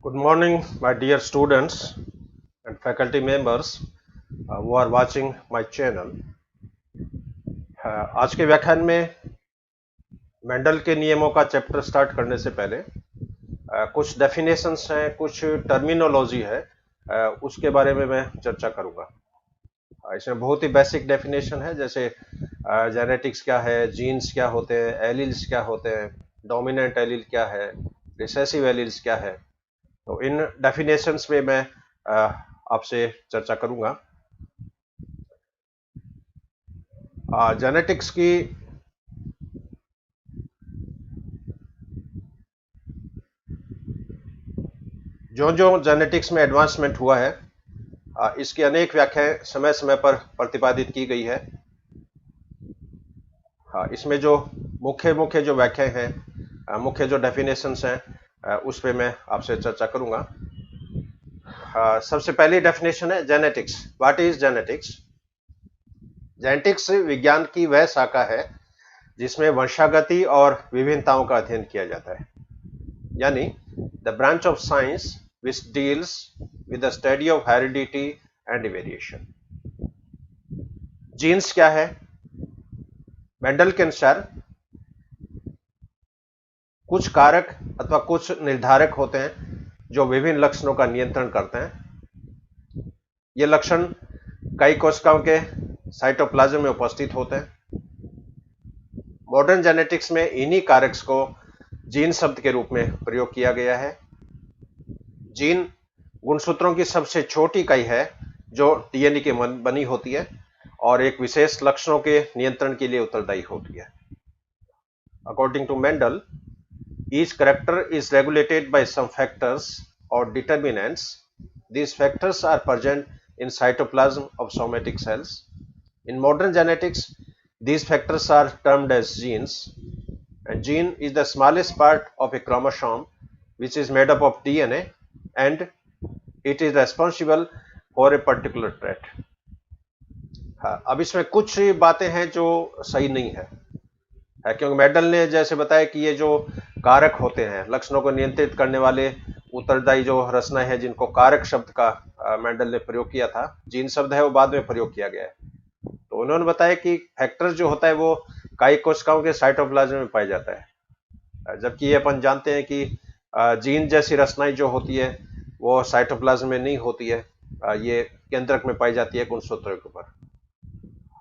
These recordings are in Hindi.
Good morning, my dear students and faculty members who are watching my channel. आज के व्याख्यान में मेंडल के नियमों का चैप्टर स्टार्ट करने से पहले कुछ डेफिनेशंस हैं, कुछ टर्मिनोलॉजी है, उसके बारे में मैं चर्चा करूंगा। इसमें बहुत ही बेसिक डेफिनेशन है, जैसे जेनेटिक्स क्या है, जीन्स क्या होते हैं, एलील्स क्या होते हैं, डोमिनेंट एलील क्या है, रिसेसिव एलील्स क्या है। तो इन डेफिनेशंस में मैं आपसे चर्चा करूंगा। जेनेटिक्स की जो जो जेनेटिक्स में एडवांसमेंट हुआ है, इसकी अनेक व्याख्याएं समय समय पर प्रतिपादित की गई है। इसमें जो मुख्य मुख्य जो व्याख्याएं हैं, मुख्य जो डेफिनेशंस हैं, उस पर मैं आपसे चर्चा करूंगा। सबसे पहली डेफिनेशन है genetics. What is genetics? Genetics विज्ञान की वह शाखा है जिसमें वंशागति और विभिन्नताओं का अध्ययन किया जाता है, यानी the branch of science which deals with the study of heredity and variation. Genes क्या है? मेंडल के अनुसार कुछ कारक अथवा कुछ निर्धारक होते हैं जो विभिन्न लक्षणों का नियंत्रण करते हैं। ये लक्षण कई कोशिकाओं के साइटोप्लाज्म में उपस्थित होते हैं। मॉडर्न जेनेटिक्स में इन्हीं कारक्स को जीन शब्द के रूप में प्रयोग किया गया है। जीन गुणसूत्रों की सबसे छोटी इकाई है जो डीएनए की बनी होती है और एक विशेष लक्षणों के नियंत्रण के लिए उत्तरदायी होती है। According to Mendel, each character is regulated by some factors और determinants. These factors are present in cytoplasm of somatic cells. In modern genetics, these factors are termed as genes, and gene is the smallest part of a chromosome which is made up of DNA and it is responsible for a particular trait. हाँ, अब इसमें कुछ बातें हैं जो सही नहीं है, क्योंकि मेंडल ने जैसे बताया कि ये जो कारक होते हैं, लक्षणों को नियंत्रित करने वाले उत्तरदायी जो रचनाएं हैं, जिनको कारक शब्द का मेंडल ने प्रयोग किया था, जीन शब्द है वो बाद में प्रयोग किया गया है। तो उन्होंने बताया कि फैक्टर जो होता है वो कई कोशिकाओं के साइटोप्लाज्म में पाया जाता है, जबकि ये अपन जानते हैं कि जीन जैसी रचनाएं जो होती है वो साइटोप्लाज्म में नहीं होती है, ये केंद्रक में पाई जाती है गुणसूत्रों के ऊपर।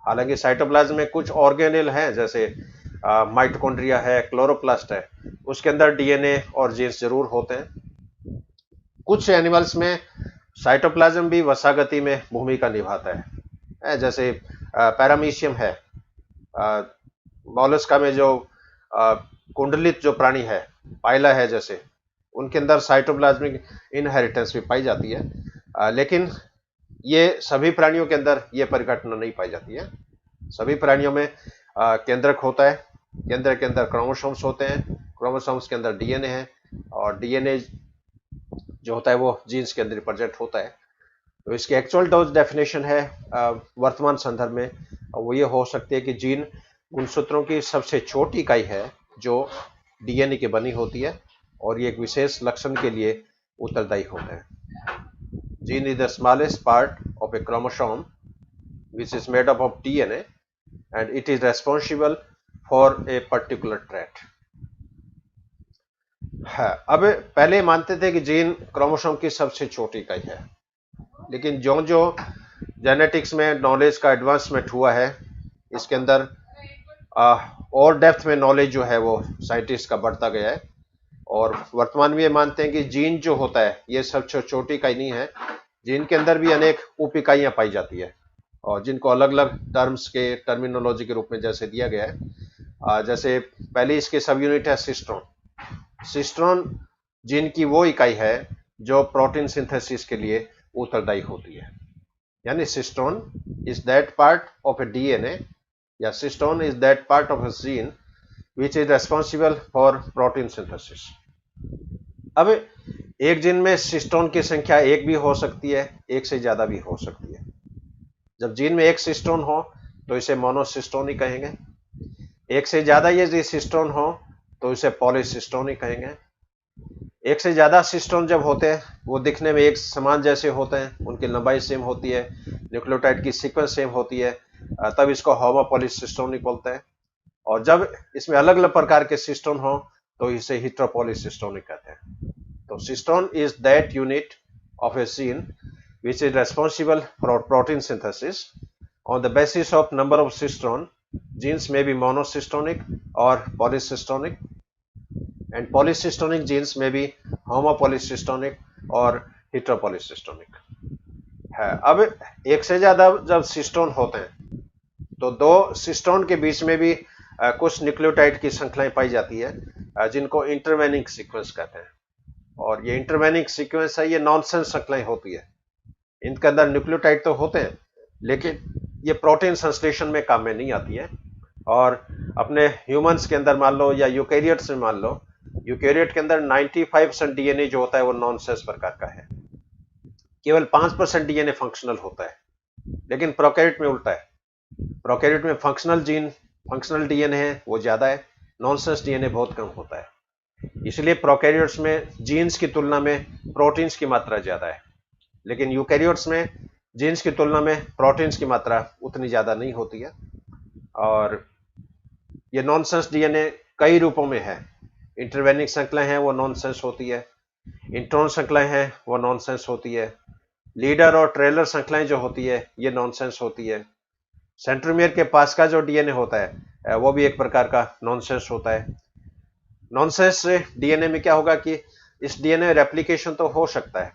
हालांकि साइटोप्लाज्म में कुछ ऑर्गेनेल हैं, जैसे माइटोकॉन्ड्रिया है, क्लोरोप्लास्ट है, उसके अंदर डीएनए और जीन्स जरूर होते हैं। कुछ एनिमल्स में साइटोप्लाज्म भी वसागति में भूमिका निभाता है, जैसे पैरामीशियम है। मॉलस्का में जो कुंडलित जो प्राणी है, पाइला है जैसे, उनके अंदर साइटोप्लाज्मिक इनहेरिटेंस भी पाई जाती है, लेकिन ये सभी प्राणियों के अंदर ये परिघटना नहीं पाई जाती है। सभी प्राणियों में केंद्रक होता है, केंद्र के अंदर क्रोमोसोम्स होते हैं, क्रोमोसोम्स के अंदर डीएनए है और डीएनए जो होता है वो जीन्स के अंदर प्रेजेंट होता है। तो इसकी एक्चुअल डोज डेफिनेशन है वर्तमान संदर्भ में, वो ये हो सकती है कि जीन गुणसूत्रों की सबसे छोटी इकाई है जो डीएनए की बनी होती है और ये एक विशेष लक्षण के लिए उत्तरदायी होते हैं। Gene is the smallest part of A chromosome which is made up of DNA and it is responsible for a particular trait. है, अब पहले मानते थे कि जीन क्रोमोसोम की सबसे छोटी इकाई है, लेकिन जो जो जेनेटिक्स में नॉलेज का एडवांसमेंट हुआ है, इसके अंदर और डेप्थ में नॉलेज जो है वो साइंटिस्ट का बढ़ता गया है और वर्तमान में ये मानते हैं कि जीन जो होता है ये सबसे छोटी इकाई नहीं है, जीन के अंदर भी अनेक उप इकाइयां पाई जाती है और जिनको अलग अलग टर्म्स के टर्मिनोलॉजी के रूप में जैसे दिया गया है। जैसे पहली इसकी सब यूनिट है सिस्ट्रॉन। सिस्ट्रॉन जीन की वो इकाई है जो प्रोटीन सिंथेसिस के लिए उत्तरदायी होती है, यानी cistron is that part of a DNA या cistron is that part of a gene which is responsible for protein synthesis. अब एक जीन में सिस्ट्रॉन की संख्या एक भी हो सकती है, एक से ज्यादा भी हो सकती है। जब जीन में एक सिस्टोन हो तो इसे मोनोसिस्टोन ही कहेंगे, एक से ज्यादा ये सिस्टोन हो तो इसे पॉलीसिस्टोन ही कहेंगे, एक से ज्यादा सिस्टोन जब होते हैं वो दिखने में एक समान जैसे होते हैं, उनकी लंबाई सेम होती है, न्यूक्लियोटाइड की सीक्वेंस सेम होती है, तब इसको होमोपॉलीसिस्टोनिक बोलते हैं। और जब इसमें अलग अलग प्रकार के सिस्टोन हो तो इसे हेटेरोपॉलीसिस्टोनिक कहते हैं। तो cistron is that unit of a gene which is responsible for protein synthesis. On the basis of number of cistone, genes may be monocystonic or polycystonic, and polycystonic genes may be homopolysystonic or heteropolysystonic है। अब एक से ज्यादा जब सिस्टोन होते हैं तो दो सिस्टोन के बीच में भी कुछ न्यूक्लियोटाइड की श्रृंखलाएं पाई जाती है, जिनको इंटरवेनिंग सीक्वेंस कहते हैं। और ये इंटरवेनिंग सीक्वेंस है, ये नॉनसेंस श्रृंखलाएं होती है। इनके अंदर न्यूक्लियोटाइड तो होते हैं लेकिन ये प्रोटीन संश्लेषण में काम में नहीं आती है। और अपने ह्यूमंस के अंदर मान लो या यूकैरियोट्स में मान लो, यूकैरियोट के अंदर 95% डीएनए जो होता है वो नॉनसेंस प्रकार का है, केवल 5% डीएनए फंक्शनल होता है। लेकिन प्रोकैरियोट में उल्टा है, प्रोकैरियोट में फंक्शनल डीएनए है वो ज्यादा है, नॉनसेंस डीएनए बहुत कम होता है। इसलिए प्रोकैरियोट्स में जीन्स की तुलना में प्रोटीन्स की मात्रा ज्यादा है, लेकिन यूकैरियोट्स में जीन्स की तुलना में प्रोटीन्स की मात्रा उतनी ज्यादा नहीं होती है। और ये नॉनसेंस डीएनए कई रूपों में है। इंटरवेनिक श्रृंखलाएं हैं वो नॉनसेंस होती है, इंट्रॉन श्रृंखलाएं हैं वो नॉनसेंस होती है, लीडर और ट्रेलर श्रृंखलाएं जो होती है ये नॉनसेंस होती है, सेंट्रोमियर के पास का जो डीएनए होता है वो भी एक प्रकार का नॉनसेंस होता है। नॉनसेंस डीएनए में क्या होगा कि इस डीएनए रेप्लिकेशन तो हो सकता है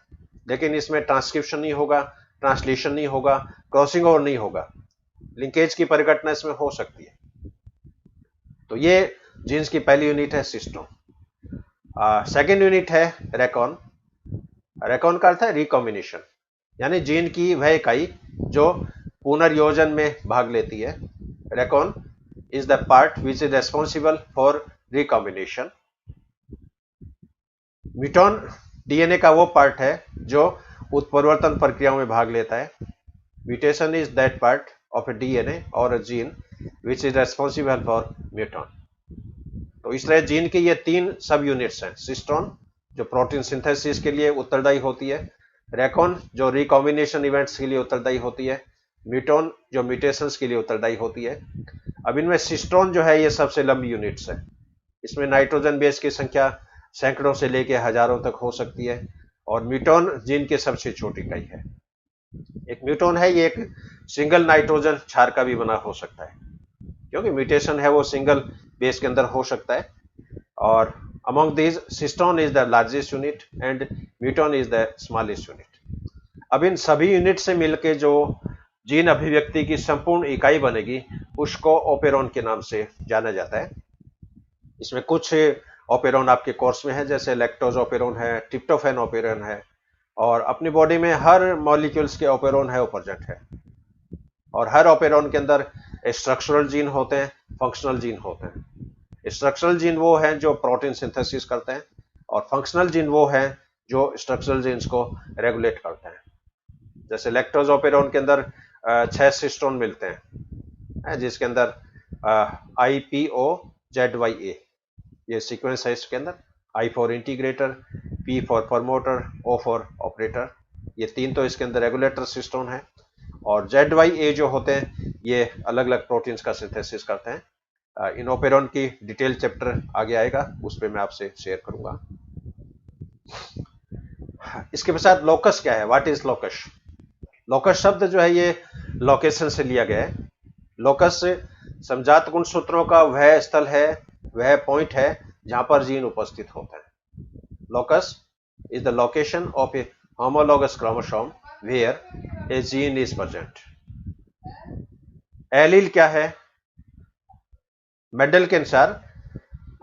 लेकिन इसमें ट्रांसक्रिप्शन नहीं होगा, ट्रांसलेशन नहीं होगा, क्रॉसिंग ओवर नहीं होगा, लिंकेज की परिघटना इसमें हो सकती है। तो ये जीन्स की पहली यूनिट है सिस्टोन। सेकेंड यूनिट है रेकॉन। रेकॉन का अर्थ है रिकॉम्बिनेशन, यानी जीन की वह इकाई जो पुनर्योजन में भाग लेती है। Recon is the part which is responsible for recombination. Muton DNA का वो पार्ट है जो उत्परिवर्तन प्रक्रियाओं में भाग लेता है। Mutation is that part of a DNA or a gene which is responsible for muton. तो इस तरह जीन के ये तीन सब यूनिट्स हैं। सिस्टोन जो प्रोटीन सिंथेसिस के लिए उत्तरदायी होती है, रेकॉन जो रिकॉम्बिनेशन इवेंट्स के लिए उत्तरदायी होती है, म्यूटॉन जो म्यूटेशंस के लिए उत्तरदायी होती है। अब इनमें सिस्टोन जो है ये सबसे लंबी यूनिट्स है। इसमें नाइट्रोजन बेस की संख्या सैकड़ों से लेकर हजारों तक हो सकती है। और म्यूटॉन जीन की सबसे छोटी इकाई है। एक म्यूटॉन है ये एक सिंगल नाइट्रोजन क्षार का भी बना हो सकता है, क्योंकि म्यूटेशन है वो सिंगल बेस के अंदर हो सकता है। और among these cistron is the largest unit and muton is the smallest unit. अब इन सभी यूनिट से मिलकर जो जीन अभिव्यक्ति की संपूर्ण इकाई बनेगी उसको ओपेरॉन के नाम से जाना जाता है। इसमें कुछ ओपेरॉन आपके कोर्स में है, जैसे लैक्टोज ओपेरॉन है, ट्रिप्टोफैन ओपेरॉन है, और अपनी बॉडी में हर मॉलिक्यूल्स के ओपेरॉन है वो प्रेजेंट है। और हर ओपेरॉन के अंदर स्ट्रक्चरल जीन होते हैं, फंक्शनल जीन होते हैं। स्ट्रक्चरल जीन वो हैं जो प्रोटीन सिंथेसिस करते हैं, और फंक्शनल जीन वो हैं जो स्ट्रक्चरल जीन्स को रेगुलेट करते हैं। जैसे लैक्टोज ओपेरॉन के अंदर 6 सिस्टोन मिलते हैं, जिसके अंदर IPOZYA ये सीक्वेंस है। इसके अंदर I for integrator, P for promoter, O for operator, ये तीन तो इसके अंदर रेगुलेटर सिस्टोन है। और ZYA जो होते हैं ये अलग अलग प्रोटीन्स का सिंथेसिस करते हैं। इन ओपेरॉन की डिटेल चैप्टर आगे आएगा, उस पर मैं आपसे शेयर करूंगा। इसके पश्चात लोकस क्या है, व्हाट इज लोकस। लोकस शब्द जो है ये लोकेशन से लिया गया है। लोकस समजात गुणसूत्रों का वह स्थल है, वह पॉइंट है जहां पर जीन उपस्थित होता है। Locus is the location of a homologous chromosome where a gene is present. Allele क्या है, मेंडल के अनुसार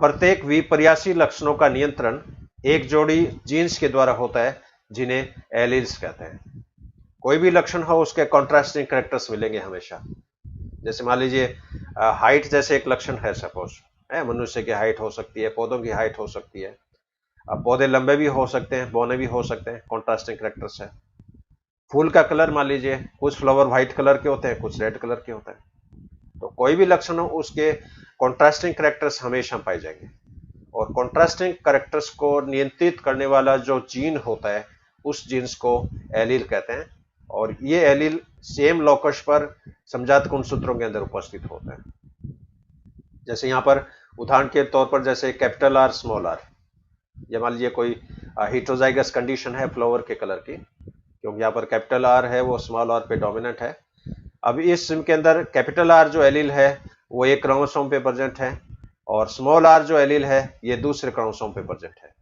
प्रत्येक विपर्यासी लक्षणों का नियंत्रण एक जोड़ी जीन्स के द्वारा होता है जिन्हें एलील्स कहते हैं। कोई भी लक्षण हो उसके कॉन्ट्रास्टिंग कैरेक्टर्स मिलेंगे हमेशा। जैसे मान लीजिए हाइट जैसे एक लक्षण है, सपोज है, मनुष्य की हाइट हो सकती है, पौधों की हाइट हो सकती है। अब पौधे लंबे भी हो सकते हैं, बौने भी हो सकते हैं, कॉन्ट्रास्टिंग कैरेक्टर्स है। फूल का कलर मान लीजिए, कुछ फ्लावर व्हाइट कलर के होते हैं, कुछ रेड कलर के होते हैं। तो कोई भी लक्षण हो उसके कॉन्ट्रास्टिंग कैरेक्टर्स हमेशा पाए जाएंगे। और कॉन्ट्रास्टिंग कैरेक्टर्स को नियंत्रित करने वाला जो जीन होता है उस जीन्स को एलील कहते हैं, और ये एलील सेम लोकस पर समजात गुणसूत्रों के अंदर उपस्थित होता है। जैसे यहाँ पर उदाहरण के तौर पर जैसे कैपिटल आर स्मॉल आर, ये मान लीजिए कोई हेटेरोजाइगस कंडीशन है फ्लावर के कलर की, क्योंकि यहाँ पर कैपिटल आर है वो स्मॉल आर पे डोमिनेंट है। अब इस सिम के अंदर कैपिटल आर जो एलील है वो एक क्रोमोसोम पे प्रेजेंट है, और स्मॉल आर जो एलील है ये दूसरे क्रोमोसोम पे प्रेजेंट है,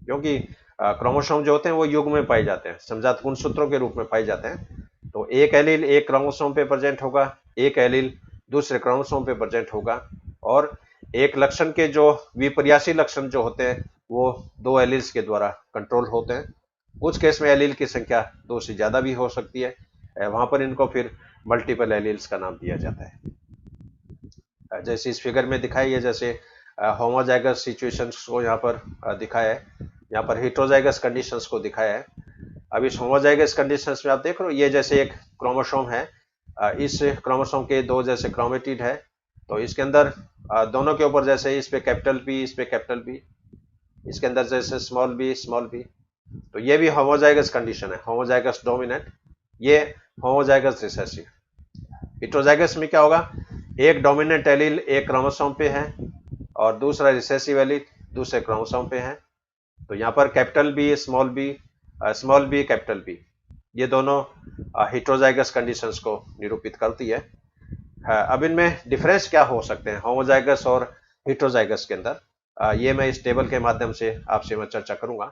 क्योंकि क्रोमोसोम जो होते हैं वो युग्म में पाए जाते हैं, समजात गुणसूत्रों के रूप में पाए जाते हैं। तो एक एलील एक क्रोमोसोम पे प्रेजेंट होगा, एक एलील दूसरे क्रोमोसोम पे प्रेजेंट होगा, और एक लक्षण के जो विपर्यासी लक्षण जो होते हैं वो दो एलील्स के द्वारा कंट्रोल होते हैं। कुछ केस में एलील की संख्या दो से ज्यादा भी हो सकती है, वहां पर इनको फिर मल्टीपल एलील्स का नाम दिया जाता है। जैसे इस फिगर में दिखाई है, जैसे होमोजाइगस सिचुएशंस को यहाँ पर दिखाया है, यहाँ पर हेटेरोजाइगस कंडीशंस को दिखाया है। अब इस होमोजाइगस कंडीशंस में आप देख रहे हो ये जैसे एक क्रोमोसोम है, इस क्रोमोसोम के दो जैसे क्रोमेटिड है, तो इसके अंदर दोनों के ऊपर जैसे इस पे कैपिटल पी, इस पे कैपिटल पी, इसके अंदर जैसे स्मॉल बी स्मॉल बी, तो ये भी होमोजाइगस कंडीशन है, होमोजाइगस डोमिनेंट, ये होमोजाइगस रिसेसिव। हेटेरोजाइगस में क्या होगा, एक डोमिनेंट एलील एक क्रोमोसोम पे है और दूसरा रिसेसिव एलील दूसरे क्रोमोसोम पे है। तो यहाँ पर capital B small B capital B, ये दोनों हेटेरोजाइगस कंडीशंस को निरूपित करती है। अब इनमें डिफरेंस क्या हो सकते हैं होमोजाइगस और हेटेरोजाइगस के अंदर, ये मैं इस टेबल के माध्यम से आपसे मैं चर्चा करूंगा।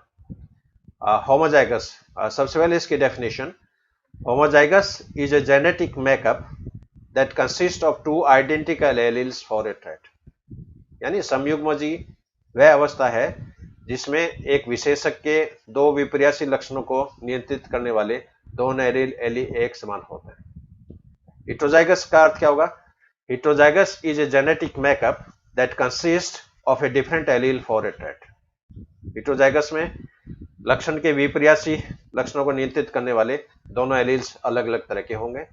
होमोजाइगस, सबसे पहले इसकी definition, homozygous is a genetic makeup that consists of two identical alleles for a trait। यानी समयुग्मजी वह अवस्था है जिसमें एक विशेषक के दो विपर्यासी लक्षणों को नियंत्रित करने वाले दोनों एलील एक समान होते हैं। हेटेरोजाइगस का अर्थ क्या होगा, heterozygous is a genetic makeup that consist of a different allele for a trait. Heterozygous में लक्षण के विपर्यासी लक्षणों को नियंत्रित करने वाले दोनों एलील्स अलग अलग तरह के होंगे।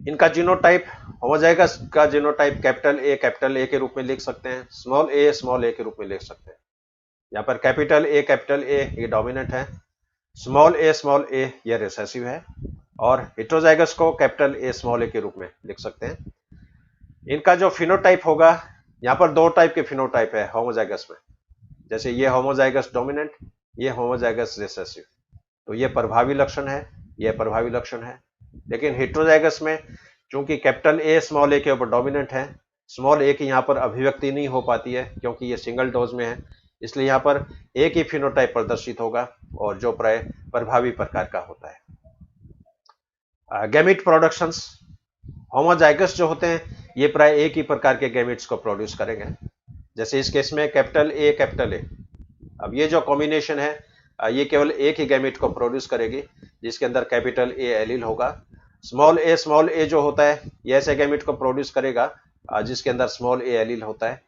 इनका जीनोटाइप, होमोजाइगस का जीनोटाइप कैपिटल ए के रूप में लिख सकते हैं, स्मॉल ए के रूप में लिख सकते हैं। यहाँ पर कैपिटल ए ये डोमिनेंट है, स्मॉल ए ये रिसेसिव है, और हेटेरोजाइगस को कैपिटल ए के रूप में लिख सकते हैं। इनका जो फिनोटाइप होगा, यहाँ पर दो टाइप के फिनोटाइप है होमोजाइगस में, जैसे ये होमोजाइगस डोमिनेंट, ये होमोजाइगस रिसेसिव, तो ये प्रभावी लक्षण है, ये प्रभावी लक्षण है। लेकिन हेटेरोजाइगस में चूंकि कैपिटल ए के ऊपर डोमिनेंट है, स्मॉल ए की यहाँ पर अभिव्यक्ति नहीं हो पाती है क्योंकि ये सिंगल डोज में है, इसलिए यहाँ पर एक ही फिनोटाइप प्रदर्शित होगा और जो प्राय प्रभावी प्रकार का होता है। गैमिट प्रोडक्शंस, होमोजाइगस जो होते हैं ये प्राय एक ही प्रकार के गैमिट्स को प्रोड्यूस करेंगे, जैसे इस केस में कैपिटल ए। अब ये जो कॉम्बिनेशन है ये केवल एक ही गैमेट को प्रोड्यूस करेगी जिसके अंदर कैपिटल ए एलील होगा। स्मॉल ए जो होता है ये ऐसे गैमेट को प्रोड्यूस करेगा जिसके अंदर स्मॉल ए एलील होता है।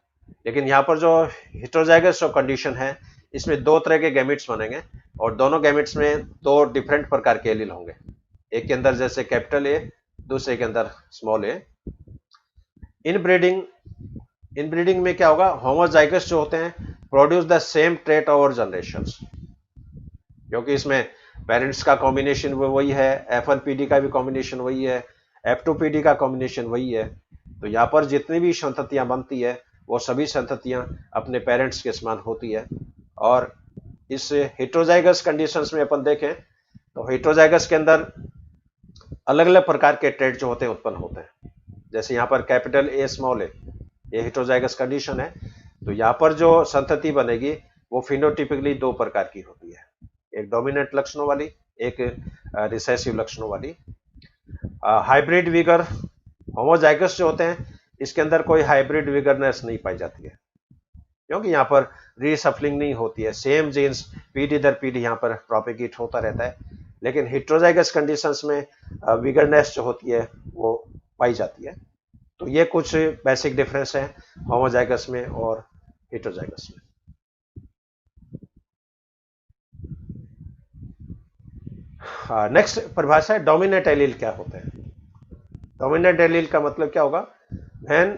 लेकिन यहाँ पर जो हेटेरोजाइगस जो कंडीशन है इसमें दो तरह के गैमेट्स बनेंगे और दोनों गैमेट्स में दो डिफरेंट प्रकार के एलील होंगे, एक के अंदर जैसे कैपिटल ए, दूसरे के अंदर स्मॉल ए। इनब्रीडिंग में क्या होगा, होमोजाइगस जो होते हैं produce the same trait over generations, क्योंकि इसमें पेरेंट्स का कॉम्बिनेशन वही है, F1PD का भी कॉम्बिनेशन वही है, F2PD का कॉम्बिनेशन वही है। तो यहाँ पर जितनी भी संततियां बनती है वो सभी संततियां अपने पेरेंट्स के समान होती है। और इस हेटेरोजाइगस कंडीशंस में अपन देखें तो हेटेरोजाइगस के अंदर अलग अलग प्रकार के ट्रेट जो होते हैं उत्पन्न होते हैं, जैसे यहाँ पर कैपिटल ए ये हेटेरोजाइगस कंडीशन है, तो यहाँ पर जो संतति बनेगी वो फिनोटिपिकली दो प्रकार की होती है, एक डोमिनेंट लक्षणों वाली, एक रिसेसिव लक्षणों वाली। हाइब्रिड विगर, होमोजाइगस जो होते हैं इसके अंदर कोई हाइब्रिड विगरनेस नहीं पाई जाती है क्योंकि यहाँ पर रीसफलिंग नहीं होती है, सेम जीन्स पीढ़ी दर पीढ़ी यहाँ पर प्रोपेगेट होता रहता है। लेकिन हेटेरोजाइगस कंडीशंस में विगरनेस जो होती है वो पाई जाती है। तो ये कुछ बेसिक डिफरेंस है होमोजाइगस में और हेटेरोजाइगस में। नेक्स्ट परिभाषा है डोमिनेंट एलील क्या होते हैं। डोमिनेंट एलील का मतलब क्या होगा, when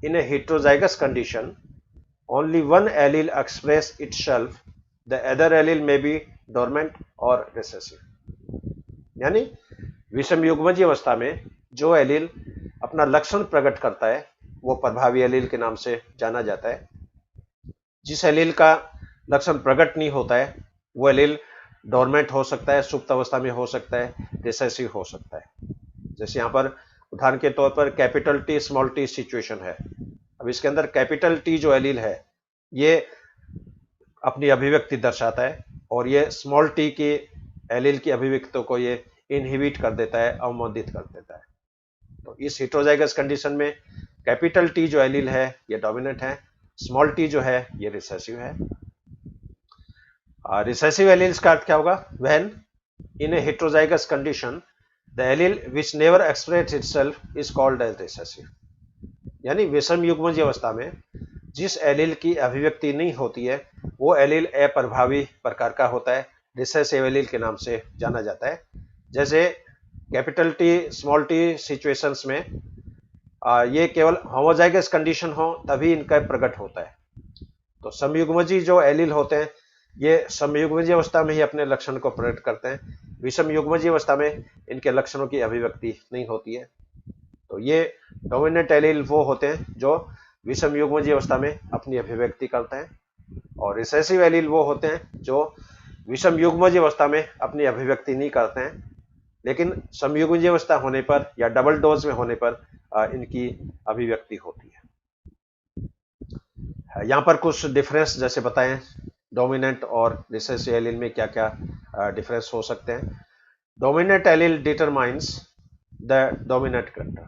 in a heterozygous condition only one allele express itself, the other allele may be dormant or recessive. यानी विषम युग्मजीय अवस्था में जो एलील अपना लक्षण प्रकट करता है वो प्रभावी एलील के नाम से जाना जाता है। जिस एलील का लक्षण प्रकट नहीं होता है वो एलील डोरमेंट हो सकता है, सुप्त अवस्था में हो सकता है, रिसेसिव हो सकता है। जैसे यहां पर उदाहरण के तौर पर capital T small T situation है। अब इसके अंदर कैपिटल टी जो एलील है ये अपनी अभिव्यक्ति दर्शाता है और ये स्मॉल टी की एलील की अभिव्यक्तियों को ये इनहिबिट कर देता है, अवमंदित कर देता है। तो इस हेटेरोजाइगस कंडीशन में कैपिटल टी जो एलील है ये डोमिनेंट है, स्मॉल टी जो है ये रिसेसिव है। रिसेसिव एलील्स का अर्थ क्या होगा? When in a heterozygous condition the allele which never express itself is called as recessive. यानी विषम युग्मजीय अवस्था में जिस एलील की अभिव्यक्ति नहीं होती है वो एलील अप्रभावी प्रकार का होता है, रिसेसिव एलील के नाम से जाना जाता है। जैसे capital T small T situations में ये केवल होमोजाइगस कंडीशन हो तभी इनका प्रकट होता है। तो समयुग्मजीय जो एलील होते हैं ये समयुग्मजीय अवस्था में ही अपने लक्षण को प्रकट करते हैं, विषम युग्मजीय अवस्था में इनके लक्षणों की अभिव्यक्ति नहीं होती है। तो ये डोमिनेंट एलील वो होते हैं जो विषम युग्मजीय अवस्था में अपनी अभिव्यक्ति करते हैं और रिसेसिव एलील वो होते हैं जो विषम युग्मजीय अवस्था में अपनी अभिव्यक्ति नहीं करते हैं, लेकिन समयुग्मजीय अवस्था होने पर या डबल डोज में होने पर इनकी अभिव्यक्ति होती है। यहाँ पर कुछ डिफरेंस जैसे बताएं डोमिनेंट और रिसेसिव एलील में क्या क्या डिफरेंस हो सकते हैं। Dominant allele determines the dominant character.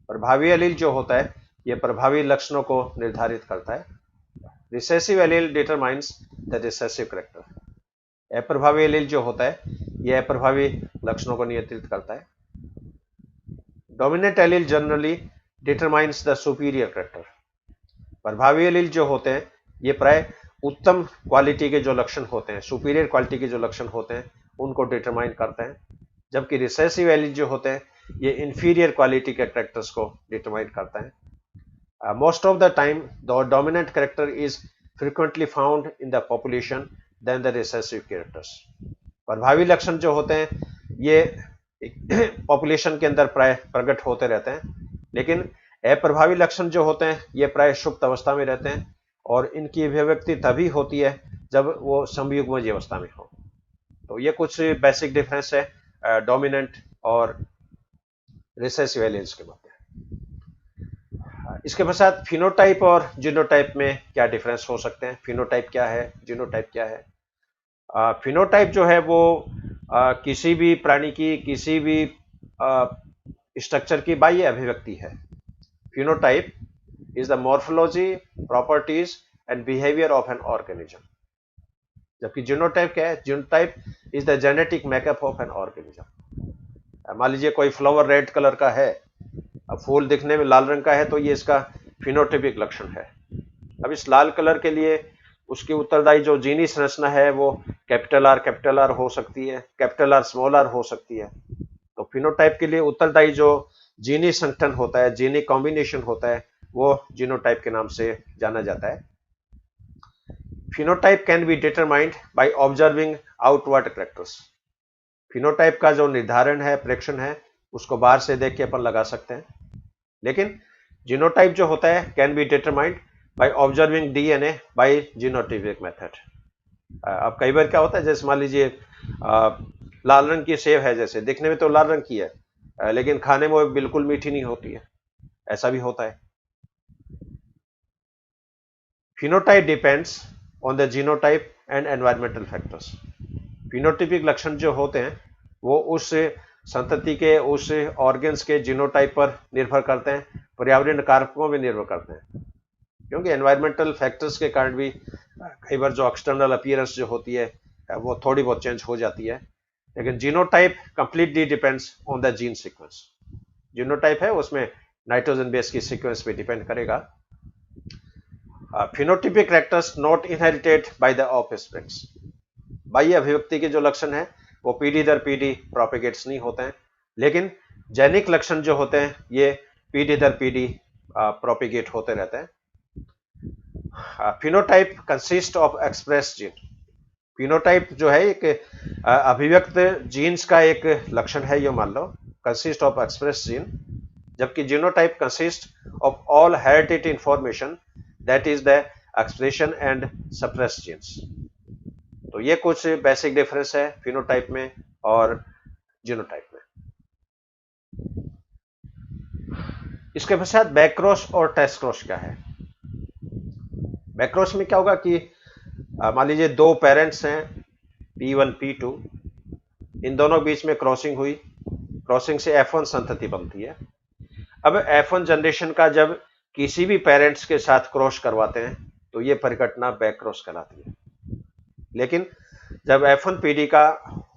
प्रभावी एलील जो होता है ये प्रभावी लक्षणों को निर्धारित करता है। Recessive allele determines the recessive character. अप्रभावी एलील जो होता है ये अप्रभावी लक्षणों को नियंत्रित करता है। Dominant allele generally determines the superior character. प्रभावी एलील जो होते हैं ये प्राय उत्तम क्वालिटी के जो लक्षण होते हैं, सुपीरियर क्वालिटी के जो लक्षण होते हैं उनको डिटरमाइन करते हैं, जबकि रिसेसिव एलील जो होते हैं ये इंफीरियर क्वालिटी के कैरेक्टर्स को डिटरमाइन करते हैं। Most of the time the dominant character is frequently found in the population then the recessive characters. प्रभावी लक्षण जो होते हैं ये पॉपुलेशन के अंदर प्राय प्रकट होते रहते हैं, लेकिन अप्रभावी लक्षण जो होते हैं ये प्राय सुप्त अवस्था में रहते हैं और इनकी अभिव्यक्ति तभी होती है जब वो समयुग्मजीय अवस्था में हो। तो ये कुछ बेसिक डिफरेंस है डोमिनेंट और रिसेसिव एलील्स के मध्य। इसके पश्चात फिनोटाइप और जीनोटाइप में क्या डिफरेंस हो सकते हैं। फिनोटाइप क्या है, जीनोटाइप क्या है? फिनोटाइप जो है वो किसी भी प्राणी की किसी भी स्ट्रक्चर की बाह्य अभिव्यक्ति है। Phenotype is the morphology, properties and behavior of an organism. जबकि जीनोटाइप क्या है? Genotype is the genetic makeup of an organism. मान लीजिए कोई फ्लावर रेड कलर का है, अब फूल दिखने में लाल रंग का है तो ये इसका फिनोटाइपिक लक्षण है। अब इस लाल कलर के लिए उसकी उत्तरदायी जो जीनी संरचना है वो कैपिटल आर हो सकती है, कैपिटल आर स्मॉल आर हो सकती है। तो फिनोटाइप के लिए उत्तरदायी जो जीनी संगठन होता है, जीनी कॉम्बिनेशन होता है, वो जीनोटाइप के नाम से जाना जाता है। Phenotype can be determined by observing outward characters. Phenotype का जो निर्धारण है, प्रेक्षण है, उसको बाहर से देख के अपन लगा सकते हैं, लेकिन जीनोटाइप जो होता है can be determined by observing DNA by genotypic method. अब कई बार क्या होता है, जैसे मान लीजिए लाल रंग की सेब है, जैसे दिखने में तो लाल रंग की है लेकिन खाने में वो बिल्कुल मीठी नहीं होती है, ऐसा भी होता है। Phenotype depends on the genotype and environmental factors. Phenotypic लक्षण जो होते हैं वो उस संतति के, उस ऑर्गन्स के जीनोटाइप पर निर्भर करते हैं, पर्यावरण कारकों में निर्भर करते हैं, क्योंकि एनवायरमेंटल फैक्टर्स के कारण भी कई बार जो एक्सटर्नल अपीयरेंस जो होती है वो थोड़ी बहुत चेंज हो जाती है, लेकिन genotype completely depends on the gene sequence. Genotype है उसमें नाइट्रोजन बेस की सीक्वेंस पे डिपेंड करेगा। Phenotypic characters not inherited by the offsprings. बाह्य अभिव्यक्ति के जो लक्षण है वो पीढ़ी दर पीढ़ी प्रोपेगेट्स नहीं होते हैं, लेकिन जैनिक लक्षण जो होते हैं ये पीढ़ी दर पीढ़ी प्रोपेगेट होते रहते हैं। Phenotype consist of express gene. Phenotype जो है एक अभिव्यक्त जीन्स का एक लक्षण है, ये मान लो, कंसिस्ट ऑफ एक्सप्रेस जीन, जबकि genotype consist of all inherited information that is the expression and suppress genes. तो ये कुछ बेसिक डिफरेंस है फिनोटाइप में और जीनोटाइप में। इसके पश्चात बैकक्रॉस और टेस्ट क्रॉस क्या है। बैकक्रॉस में क्या होगा कि मान लीजिए दो पेरेंट्स हैं P1 P2, इन दोनों के बीच में क्रॉसिंग हुई, क्रॉसिंग से F1 संतति बनती है। अब F1 जनरेशन का जब किसी भी पेरेंट्स के साथ क्रॉस करवाते हैं तो ये परिघटना बैक क्रॉस कहलाती है। लेकिन जब F1 PD का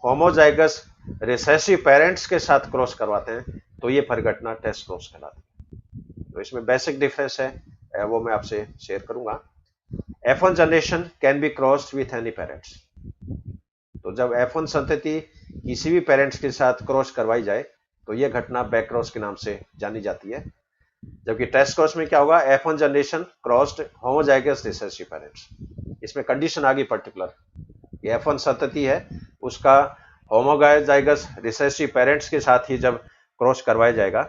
होमोजाइगस रिसेसिव पेरेंट्स के साथ क्रॉस करवाते हैं तो ये परिघटना टेस्ट क्रॉस कहलाती है। तो इसमें बेसिक डिफरेंस है, वो मैं आपसे शेयर करूंगा। F1 generation can be crossed with any parents. तो जब F1 संतति किसी भी पेरेंट्स के साथ क्रॉस करवाई जाए तो यह घटना बैक क्रॉस के नाम से जानी जाती है। जबकि टेस्ट क्रॉस में क्या होगा, F1 generation crossed homozygous recessive parents. इसमें कंडीशन आ गई पर्टिकुलर, ये F1 संतति है, उसका होमोजाइगस रिसेसिव पेरेंट्स के साथ ही जब क्रॉस करवाया जाएगा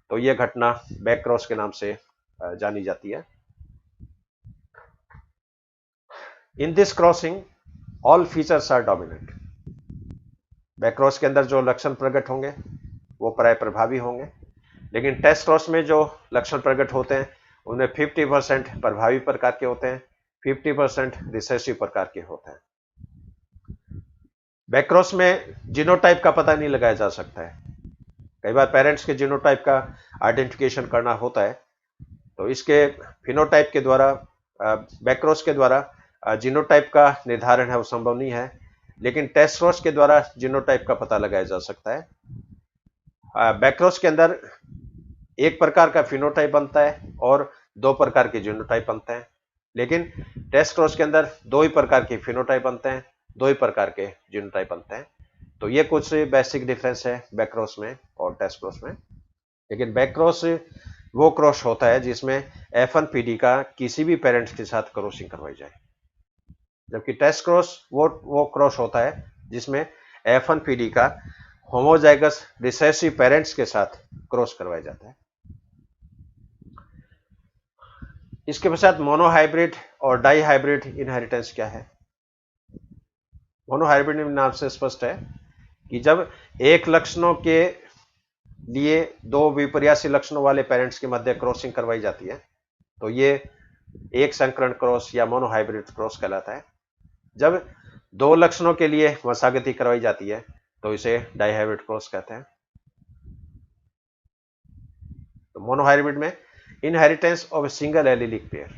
तो यह घटना बैक क्रॉस के नाम से जानी जाती है। In this crossing all features are dominant. Back cross के अंदर जो लक्षण प्रकट होंगे वो प्राय प्रभावी होंगे, लेकिन टेस्ट क्रॉस में जो लक्षण प्रकट होते हैं उनमें 50% प्रभावी प्रकार के होते हैं, 50% रिसेसिव प्रकार के होते हैं। बैक क्रॉस में जीनोटाइप का पता नहीं लगाया जा सकता है। कई बार पेरेंट्स के जीनोटाइप का आइडेंटिफिकेशन करना होता है, तो इसके फिनोटाइप के द्वारा, बैक क्रॉस के द्वारा जीनोटाइप का निर्धारण है वो संभव नहीं है, लेकिन टेस्ट क्रॉस के द्वारा जीनोटाइप का पता लगाया जा सकता है। बैक क्रॉस के अंदर एक प्रकार का फिनोटाइप बनता है और दो प्रकार के जीनोटाइप बनते हैं, लेकिन टेस्ट क्रॉस के अंदर दो ही प्रकार के फिनोटाइप बनते हैं, दो ही प्रकार के जीनोटाइप बनते हैं। तो ये कुछ बेसिक डिफरेंस है बैक क्रॉस में और टेस्ट क्रॉस में। लेकिन बैक क्रॉस वो क्रॉस होता है जिसमें F1 PD का किसी भी पेरेंट्स के साथ क्रॉसिंग करवाई जाए, जबकि टेस्ट क्रॉस वो क्रॉस होता है जिसमें F1 PD का होमोजाइगस रिसेसिव पेरेंट्स के साथ क्रॉस करवाया जाता है। इसके पश्चात मोनोहाइब्रिड और डाईहाइब्रिड इनहेरिटेंस क्या है। मोनोहाइब्रिड नाम से स्पष्ट है कि जब एक लक्षणों के लिए दो विपर्यासी लक्षणों वाले पेरेंट्स के मध्य क्रॉसिंग करवाई जाती है तो ये एक संकरण क्रॉस या मोनोहाइब्रिड क्रॉस कहलाता है। जब दो लक्षणों के लिए वंशागति करवाई जाती है तो इसे डाईहाइब्रिड क्रॉस कहते हैं। तो मोनोहाइब्रिड में inheritance of single allylic pair,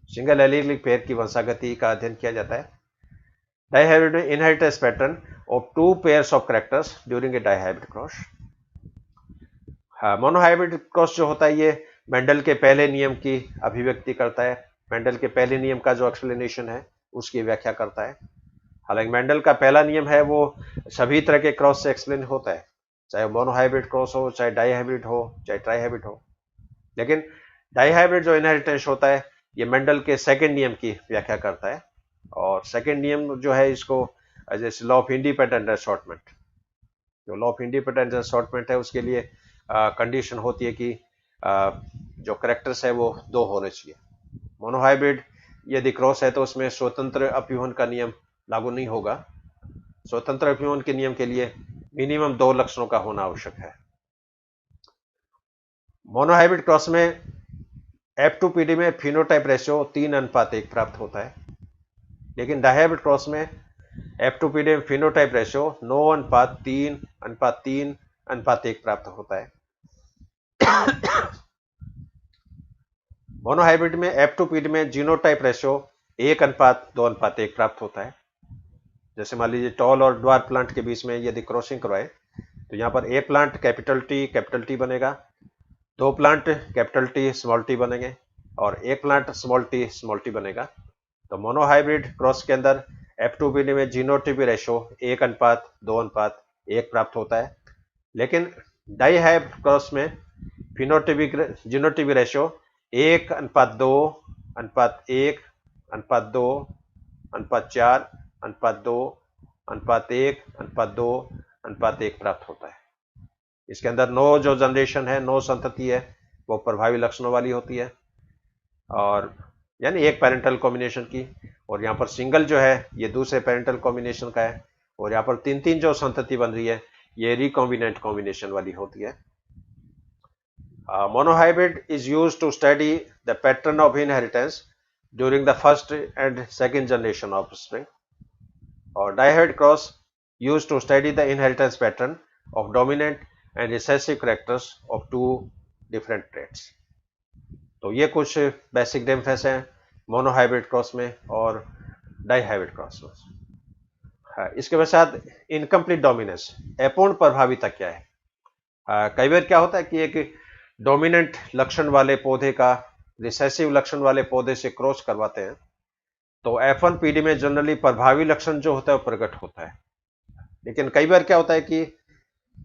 single allylic pair की वंशागति का अध्ययन किया जाता है। डाईहाइब्रिड में inheritance pattern of two pairs of characters during a dihybrid cross. Monohybrid cross जो होता है ये मेंडल के पहले नियम की अभिव्यक्ति करता है, मेंडल के पहले नियम का जो एक्सप्लेनेशन है उसकी व्याख्या करता है। हालांकि मेंडल का पहला नियम है वो सभी तरह के क्रॉस से एक्सप्लेन होता है, चाहे मोनोहाइब्रिड क्रॉस हो, चाहे डाईहाइब्रिड हो, चाहे ट्राईहाइब्रिड हो। लेकिन डाईहाइब्रिड जो इनहेरिटेंस होता है ये मेंडल के सेकंड नियम की व्याख्या करता है, और सेकंड नियम जो है इसको जैसे लॉ ऑफ इंडिपेंडेंट असॉर्टमेंट, जो लॉ ऑफ इंडिपेंडेंट असॉर्टमेंट है उसके लिए कंडीशन होती है कि जो करेक्टर्स है वो दो होने चाहिए। मोनोहाइब्रिड यदि क्रॉस है तो उसमें स्वतंत्र अपव्यूहन का नियम लागू नहीं होगा। स्वतंत्र अपव्यूहन के नियम के लिए मिनिमम दो लक्षणों का होना आवश्यक है। मोनोहाइब्रिड क्रॉस में F2 PD में फिनोटाइप रेशियो 3:1 प्राप्त होता है, लेकिन डाईहाइब्रिड क्रॉस में F2 PD में फिनोटाइप रेशियो 9:3:3:1 प्राप्त होता है। मोनोहाइब्रिड में F2 PD में जीनोटाइप रेशियो 1:2:1 प्राप्त होता है। जैसे मान लीजिए टॉल और ड्वार्फ प्लांट के बीच में यदि क्रॉसिंग करवाए तो यहाँ पर एक प्लांट कैपिटल टी बनेगा, दो plant capital T small T बनेंगे और एक प्लांट स्मॉल टी बनेगा। तो मोनोहाइब्रिड क्रॉस के अंदर F2 PD में जीनोटाइप रेशियो 1:2:1 प्राप्त होता है, लेकिन डाईहाइब्रिड क्रॉस में फिनोटाइपिक जीनोटाइप रेशियो 1:2 अनुपात 1, अनुपात 2, अनुपात 4, अनुपात 2, अनुपात 1, अनुपात 2, अनुपात 1 प्राप्त होता है। इसके अंदर नो जो जनरेशन है, नो संतति है, वो प्रभावी लक्षणों वाली होती है, और यानी एक पेरेंटल कॉम्बिनेशन की, और यहाँ पर सिंगल जो है ये दूसरे पेरेंटल कॉम्बिनेशन का है, और यहाँ पर तीन तीन जो संतति बन रही है ये रिकॉम्बिनेंट कॉम्बिनेशन वाली होती है। Monohybrid is used to study the pattern of inheritance during the first and second generation of offspring dihybrid cross used to study the inheritance pattern of dominant and recessive characters of two different traits. तो ये कुछ बेसिक डिफरेंस हैं मोनोहाइब्रिड क्रॉस में और डाइहाइब्रिड क्रॉस में। इसके पश्चात इनकम्प्लीट डोमिनेंस, अपूर्ण प्रभाविता क्या है? कई बार क्या होता है कि एक डोमिनेंट लक्षण वाले पौधे का रिसेसिव लक्षण वाले पौधे से क्रॉस करवाते हैं, तो F1 पीढ़ी में जनरली प्रभावी लक्षण जो होता है वो प्रकट होता है। लेकिन कई बार क्या होता है कि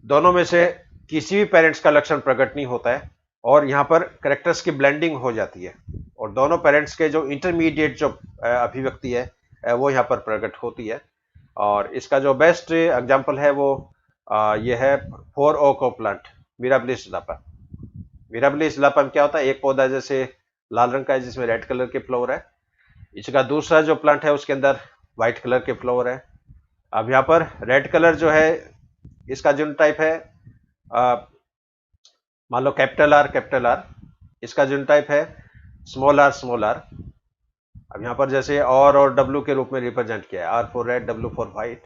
दोनों में से किसी भी पेरेंट्स का लक्षण प्रकट नहीं होता है, और यहाँ पर कैरेक्टर्स की ब्लेंडिंग हो जाती है, और दोनों पेरेंट्स के जो इंटरमीडिएट जो अभिव्यक्ति है वो यहाँ पर प्रकट होती है। और इसका जो बेस्ट एग्जांपल है वो ये है 4 ओक प्लांट, मिराबिलिस लापम। मिराबिलिस लापम क्या होता है? एक पौधा जैसे लाल रंग का है जिसमें रेड कलर के फ्लावर है। इसका दूसरा जो प्लांट है उसके अंदर व्हाइट कलर के फ्लावर है। अब यहाँ पर रेड कलर जो है इसका जीनोटाइप टाइप है, मान लो कैपिटल आर, इसका जीनोटाइप है स्मॉल आर। अब यहाँ पर जैसे और डब्ल्यू के रूप में रिप्रेजेंट किया है, R for red, W for white,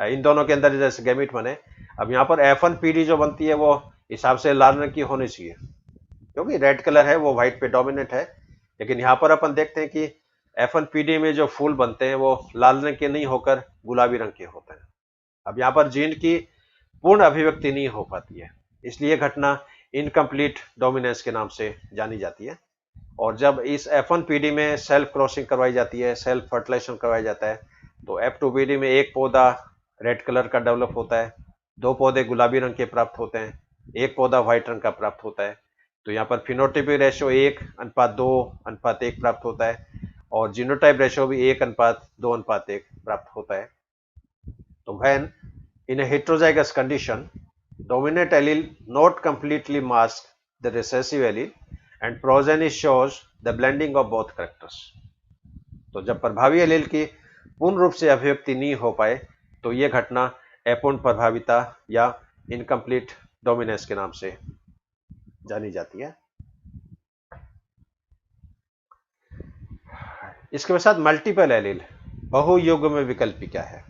इन दोनों के अंदर जैसे गैमीट बने। अब यहाँ पर F1 पीढ़ी जो बनती है वो हिसाब से लाल रंग की होनी चाहिए, क्योंकि रेड कलर है वो व्हाइट पे डोमिनेट है। लेकिन यहाँ पर अपन देखते हैं कि F1 पीढ़ी में जो फूल बनते हैं वो लाल रंग के नहीं होकर गुलाबी रंग के होते हैं। अब यहाँ पर जीन की पूर्ण अभिव्यक्ति नहीं हो पाती है, इसलिए घटना इनकम्प्लीट डोमिनेंस के नाम से जानी जाती है। और जब इस F1 पीढ़ी में सेल्फ क्रॉसिंग करवाई जाती है, सेल्फ फर्टिलाइजेशन करवाया जाता है, तो F2 पीढ़ी में एक पौधा रेड कलर का डेवलप होता है, 2 पौधे गुलाबी रंग के प्राप्त होते हैं, एक पौधा व्हाइट रंग का प्राप्त होता है। तो यहाँ पर फिनोटाइपिक रेशियो 1:2:1 प्राप्त होता है, और जीनोटाइप रेशियो भी 1:2:1 प्राप्त होता है। तो when in a heterozygous condition dominant allele not completely mask the recessive allele and progeny shows the blending of both characters। तो जब प्रभावी एलील की पूर्ण रूप से अभिव्यक्ति नहीं हो पाए तो यह घटना अपूर्ण प्रभाविता या इनकम्प्लीट डोमिनेंस के नाम से जानी जाती है। इसके साथ मल्टीपल एलील, बहुयुग्म में विकल्पी क्या है?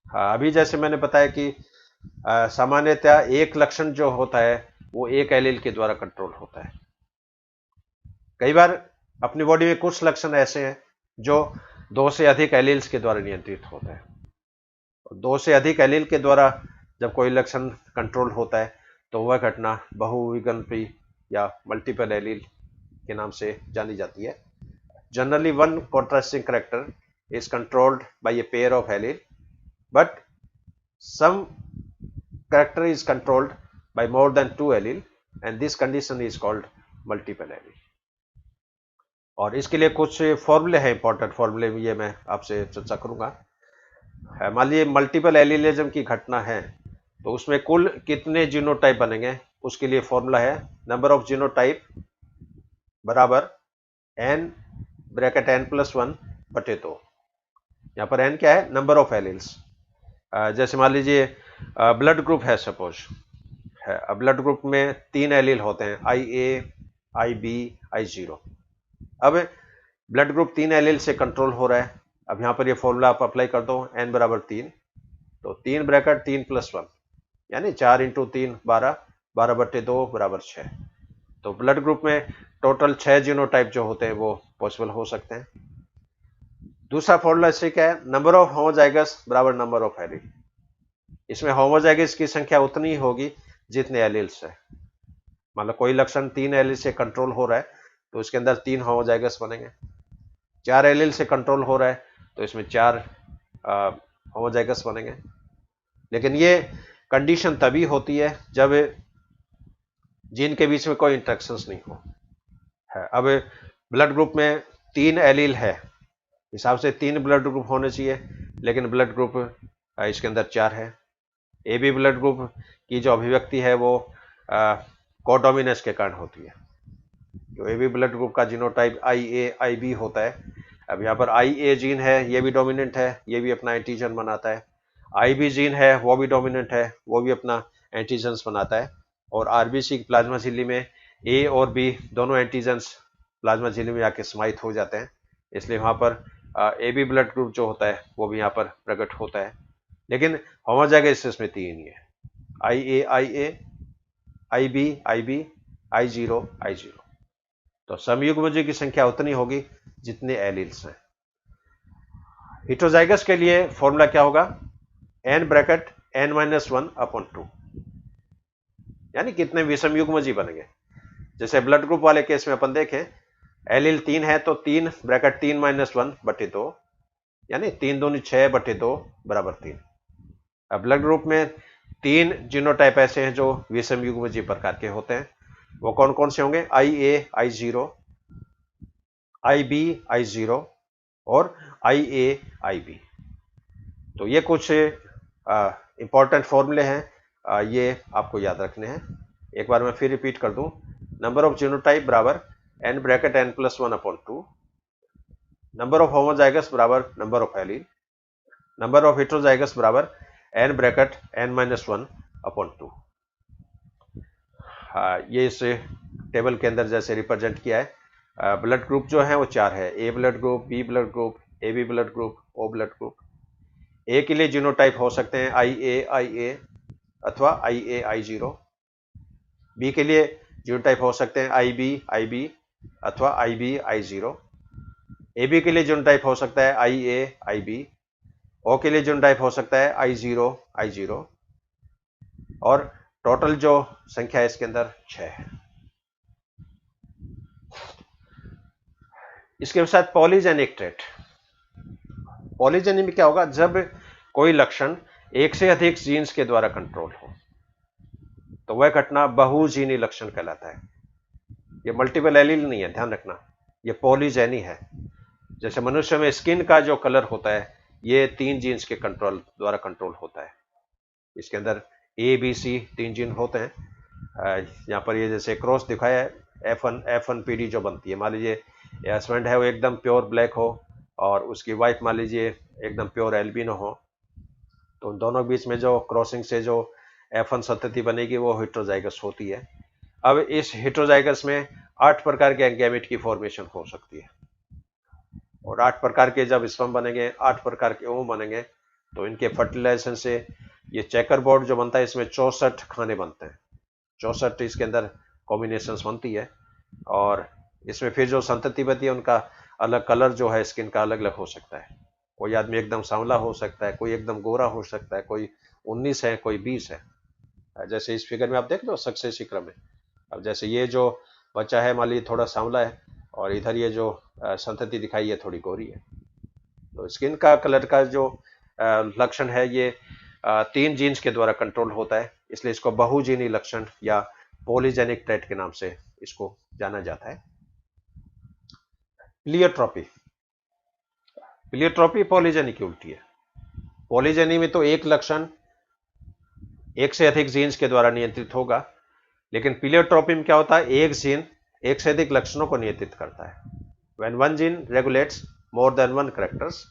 अभी जैसे मैंने बताया कि सामान्यतः एक लक्षण जो होता है वो एक एलील के द्वारा कंट्रोल होता है। कई बार अपनी बॉडी में कुछ लक्षण ऐसे हैं जो 2 से अधिक एलील्स के द्वारा नियंत्रित होते हैं। 2 से अधिक एलील के द्वारा जब कोई लक्षण कंट्रोल होता है तो वह घटना बहुविकल्पी या मल्टीपल एलील के नाम से जानी जाती है। Generally one contrasting character is controlled by a pair of allele, but some character is controlled by more than 2 allele and this condition is called multiple allele। और इसके लिए कुछ फॉर्मूले हैं, इंपॉर्टेंट फॉर्मूले, ये मैं आपसे चर्चा करूंगा। मान लीजिए मल्टीपल एलीलिज्म की घटना है तो उसमें कुल कितने जीनोटाइप बनेंगे, उसके लिए फॉर्मूला है नंबर ऑफ जीनोटाइप बराबर n ब्रैकेट n+1/2। यहाँ पर n क्या है? Number of alleles. जैसे मान लीजिए ब्लड ग्रुप है, सपोज है, ब्लड ग्रुप में 3 एलील होते हैं, IA, IB, I0। अब ब्लड ग्रुप 3 एलील से कंट्रोल हो रहा है। अब यहाँ पर ये फॉर्मूला आप अप्लाई कर दो, n बराबर 3, तो 3 ब्रैकेट 3+1 यानी 4 × 3 12, 12/2 बराबर 6। तो ब्लड ग्रुप में टोटल 6 जीनोटाइप जो होते हैं वो पॉसिबल हो सकते हैं। दूसरा फॉर्मूला इससे क्या है? नंबर ऑफ होमोजाइगस बराबर नंबर ऑफ एलील। इसमें होमोजाइगस की संख्या उतनी होगी जितने एलील्स है। मान लो कोई लक्षण 3 एलील से कंट्रोल हो रहा है तो उसके अंदर 3 होमोजाइगस बनेंगे। 4 एलील से कंट्रोल हो रहा है तो इसमें 4 होमोजाइगस बनेंगे। लेकिन ये कंडीशन तभी होती है जब जीन के बीच में कोई इंटरेक्शंस नहीं हो। है अब ब्लड ग्रुप में 3 एलील है, हिसाब से 3 ब्लड ग्रुप होने चाहिए, लेकिन ब्लड ग्रुप इसके अंदर 4 है। ए बी ब्लड ग्रुप की जो अभिव्यक्ति है वो कोडोमिनेंस के कारण होती है। जो ए बी ब्लड ग्रुप का जीनोटाइप IA IB होता है। अब यहाँ पर IA जीन है, ये भी डोमिनेंट है, ये भी अपना एंटीजन बनाता है। IB जीन है, वो भी डोमिनेंट है, वो भी अपना एंटीजन्स बनाता है। और RBC प्लाज्मा झिल्ली में A और B दोनों एंटीजन्स प्लाज्मा झिल्ली में आके समाहित हो जाते हैं, इसलिए वहां पर AB ब्लड ग्रुप जो होता है वो भी यहाँ पर प्रकट होता है। लेकिन होमोजाइगस में 3 ही है, IA IB IB I0 I0। तो समयुग्मजीव की संख्या उतनी होगी जितने एलील्स हैं। हेटेरोजाइगस के लिए फॉर्मूला क्या होगा, n-1/2, यानी कितने विषमयुग्मजीव बनेंगे। जैसे ब्लड ग्रुप वाले केस में अपन देखें, एलील 3 है तो 3/3-1/2, यानी 3 दूनी 6/2 = 3। अब ब्लड ग्रुप में 3 जीनोटाइप ऐसे हैं जो विषमयुग्मजीव प्रकार के होते हैं। वो कौन कौन से होंगे, IA I0, IB I0 और IA IB। तो ये कुछ इंपॉर्टेंट फॉर्मूले हैं, ये आपको याद रखने हैं। एक बार मैं फिर रिपीट कर दूं, नंबर ऑफ जीनोटाइप बराबर n-1/2, नंबर ऑफ होमोजाइगस बराबर number of allele, number of heterozygous बराबर n-1/2। ये इस टेबल के अंदर जैसे रिप्रेजेंट किया है। ब्लड ग्रुप जो है वो 4 है, A blood group, B blood group, AB blood group, O blood group. A के लिए जीनोटाइप हो सकते हैं IA अथवा IA I0। बी के लिए जीनोटाइप हो सकते हैं IB अथवा IB I0। AB के लिए जीनोटाइप हो सकता है IA IB। O के लिए जीनोटाइप हो सकता है I0 I0। और टोटल जो संख्या है इसके अंदर 6 है। इसके साथ पॉलीजेनिक ट्रेट। पॉलीजेनी में क्या होगा, जब कोई लक्षण एक से अधिक जीन्स के द्वारा कंट्रोल हो तो वह घटना बहुजीनी लक्षण कहलाता है। ये मल्टीपल एलील नहीं है, ध्यान रखना, ये पॉलीजेनी है। जैसे मनुष्य में स्किन का जो कलर होता है ये 3 जीन्स के द्वारा कंट्रोल होता है। इसके अंदर ABC 3 जीन होते हैं। यहाँ पर ये जैसे क्रॉस दिखाया है, F1PD जो बनती है, मान लीजिए हस्बैंड है वो एकदम प्योर ब्लैक हो और उसकी वाइफ मान लीजिए एकदम प्योर एल्बिनो हो, तो उन दोनों के बीच में जो क्रॉसिंग से जो F1 संतति बनेगी वो हेटेरोजाइगस होती है। अब इस हेटेरोजाइगस में 8 प्रकार के गैमेट की फॉर्मेशन हो सकती है, और 8 प्रकार के जब स्पर्म बनेंगे, 8 प्रकार के ओवम बनेंगे, तो इनके फर्टिलाइजेशन से ये चेकर बोर्ड जो बनता है इसमें 64 खाने बनते हैं। 64 इसके अंदर कॉम्बिनेशंस बनती है, और इसमें फिर जो संतति बनती है उनका अलग कलर जो है स्किन का अलग अलग हो सकता है। कोई आदमी एकदम सांवला हो सकता है, कोई एकदम गोरा हो सकता है, कोई 19 है, कोई 20 है। जैसे इस फिगर में आप देख लो सक्सेसिव क्रम में। अब जैसे ये जो बच्चा है मान लीजिए थोड़ा सांवला है, और इधर ये जो संतति दिखाई है थोड़ी गोरी है। तो स्किन का कलर का जो लक्षण है ये 3 जीन्स के द्वारा कंट्रोल होता है, इसलिए इसको बहुजीनी लक्षण या पॉलीजेनिक ट्रेट के नाम से इसको जाना जाता है। प्लियोट्रॉपी, प्लियोट्रॉपी पॉलीजेनी की उल्टी है। पॉलीजेनी में तो एक लक्षण एक से अधिक जीन्स के द्वारा नियंत्रित होगा, लेकिन प्लियोट्रॉपी में क्या होता है, एक जीन एक से अधिक लक्षणों को नियंत्रित करता है। When one gene regulates more than one characters.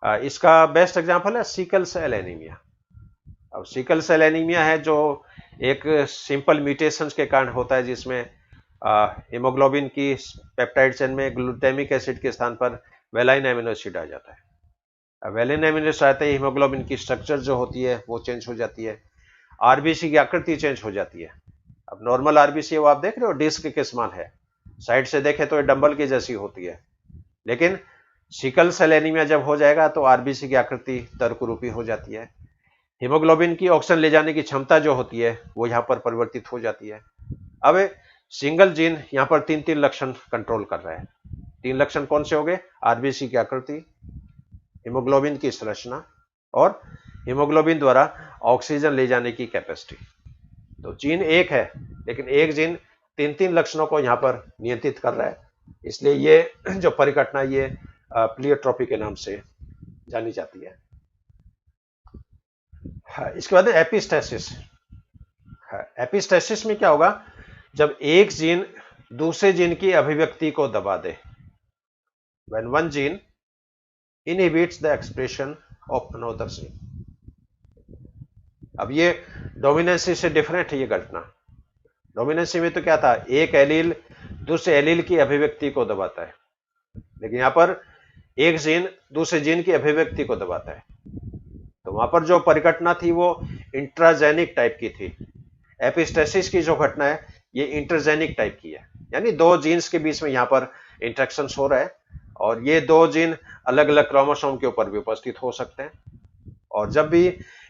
इसका बेस्ट एग्जांपल है सिकल सेल एनीमिया। अब सिकल सेल एनीमिया है जो एक सिंपल म्यूटेशंस के कारण होता है, जिसमें हीमोग्लोबिन की पेप्टाइड चेन में ग्लूटामिक एसिड के स्थान पर वेलाइन एमिनो एसिड आ जाता है। अब वेलाइन एमिनो एसिड आते ही हीमोग्लोबिन की स्ट्रक्चर जो होती है वो चेंज हो जाती है, आरबीसी की आकृति चेंज हो जाती है। अब नॉर्मल आरबीसी वो आप देख रहे हो डिस्क के समान है, साइड से देखें तो ये डंबल की जैसी होती है, लेकिन सिकल सेल एनीमिया जब हो जाएगा तो आरबीसी की आकृति तर्करूपी हो जाती है। हीमोग्लोबिन की ऑक्सीजन ले जाने की क्षमता जो होती है वो यहाँ पर परिवर्तित हो जाती है। अब सिंगल जीन यहाँ पर 3 लक्षण कंट्रोल कर रहा है। 3 लक्षण कौन से हो गए, आरबीसी की आकृति, हीमोग्लोबिन की संरचना और हीमोग्लोबिन द्वारा ऑक्सीजन ले जाने की कैपेसिटी। तो जीन एक है, लेकिन एक जीन 3 लक्षणों को यहाँ पर नियंत्रित कर रहा है, इसलिए ये जो परिघटना ये प्लियोट्रॉपी के नाम से जानी जाती है। हाँ, इसके बाद एपिस्टेसिस। हाँ, एपिस्टेसिस में क्या होगा, जब एक जीन दूसरे जीन की अभिव्यक्ति को दबा दे, when one gene inhibits the expression of another gene। अब ये डोमिनेंसी से डिफरेंट है ये घटना। डोमिनेंसी में तो क्या था, एक एलील दूसरे एलील की अभिव्यक्ति को दबाता है, लेकिन यहां पर एक जीन दूसरे जीन की अभिव्यक्ति को दबाता है। तो वहां पर जो परिघटना थी वो इंट्राजेनिक टाइप की थी। एपिस्टेसिस की जो घटना है ये इंटरजेनिक टाइप की है, यानी दो जीन्स के बीच में यहां पर इंटरेक्शन हो रहा है, और ये दो जीन अलग अलग क्रोमोसोम के ऊपर भी उपस्थित हो सकते हैं। और जब भी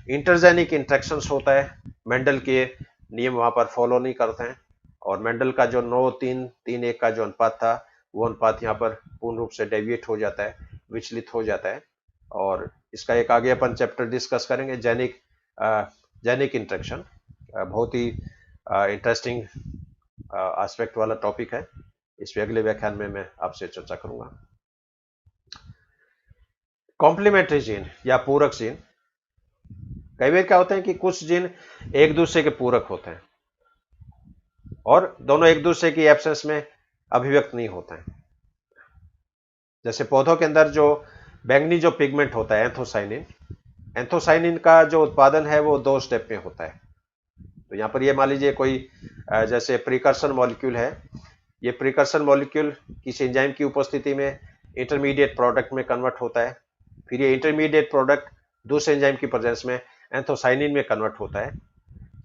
इंटरजेनिक इंटरेक्शन होता है, मेंडल के नियम वहां पर फॉलो नहीं करते हैं, और मेंडल का जो 9-3-3-1 का जो अनुपात था वो अनुपात यहाँ पर पूर्ण रूप से डेविएट हो जाता है, विचलित हो जाता है। और इसका एक आगे अपन चैप्टर डिस्कस करेंगे, जेनिक इंटरेक्शन, बहुत ही इंटरेस्टिंग एस्पेक्ट वाला टॉपिक है। इस पे अगले व्याख्यान में मैं आपसे चर्चा करूंगा। कॉम्प्लीमेंट्री जीन या पूरक जीन, कई बार क्या होते हैं कि कुछ जीन एक दूसरे के पूरक होते हैं और दोनों एक दूसरे की एब्सेंस में अभिव्यक्त नहीं होते हैं। जैसे पौधों के अंदर जो बैंगनी जो पिगमेंट होता है एंथोसाइनिन, एंथोसाइनिन का जो उत्पादन है वो 2 स्टेप में होता है। तो यहां पर ये मान लीजिए कोई जैसे प्रिकर्सन मॉलिक्यूल है, ये प्रिकर्सन मॉलिक्यूल किसी एंजाइम की उपस्थिति में इंटरमीडिएट प्रोडक्ट में कन्वर्ट होता है, फिर ये इंटरमीडिएट प्रोडक्ट दूसरे एंजाइम की प्रेजेंस में एंथोसाइनिन में कन्वर्ट होता है।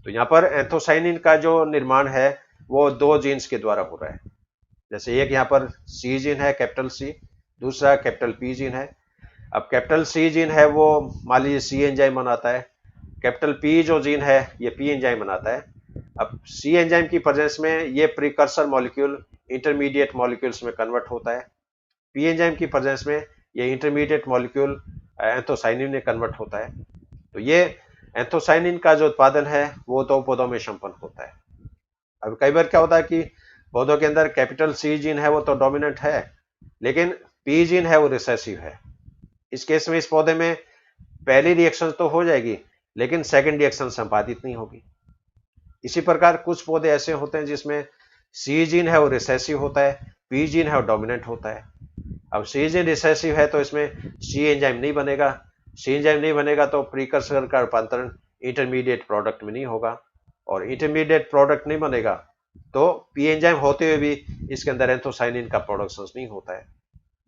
तो यहाँ पर एंथोसाइनिन का जो निर्माण है वो 2 जीन्स के द्वारा हो रहा है। जैसे एक यहाँ पर सी जीन है, कैपिटल सी, दूसरा कैपिटल पी जीन है। अब कैपिटल सी जीन है वो मान लीजिए सी एंजाइम बनाता है, कैपिटल पी जो जीन है ये पी एंजाइम बनाता है। अब सी एंजाइम की प्रेजेंस में ये प्रिकर्सर मॉलिक्यूल इंटरमीडिएट मॉलिक्यूल्स में कन्वर्ट होता है, पी एंजाइम की प्रेजेंस में ये इंटरमीडिएट मॉलिक्यूल एंथोसाइनिन में कन्वर्ट होता है। तो ये एंथोसाइनिन का जो उत्पादन है वो 2 पौधों में संपन्न होता है। अब कई बार क्या होता है कि पौधों के अंदर कैपिटल सी जीन है वो तो डोमिनेंट है, लेकिन पी जीन है वो रिसेसिव है। इस केस में इस पौधे में पहली रिएक्शन तो हो जाएगी, लेकिन सेकंड रिएक्शन संपादित नहीं होगी। इसी प्रकार कुछ पौधे ऐसे होते हैं जिसमें सी जीन है वो रिसेसिव होता है, पी जीन है वो डोमिनेंट होता है। अब सी जीन रिसेसिव है तो इसमें सी एंजाइम नहीं बनेगा, सी एंजाइम नहीं बनेगा तो प्रीकर्सर का रूपांतरण इंटरमीडिएट प्रोडक्ट में नहीं होगा, और इंटरमीडिएट प्रोडक्ट नहीं बनेगा तो पी एंजाइम होते हुए भी इसके अंदर एंथोसाइनिन का प्रोडक्शन नहीं होता है।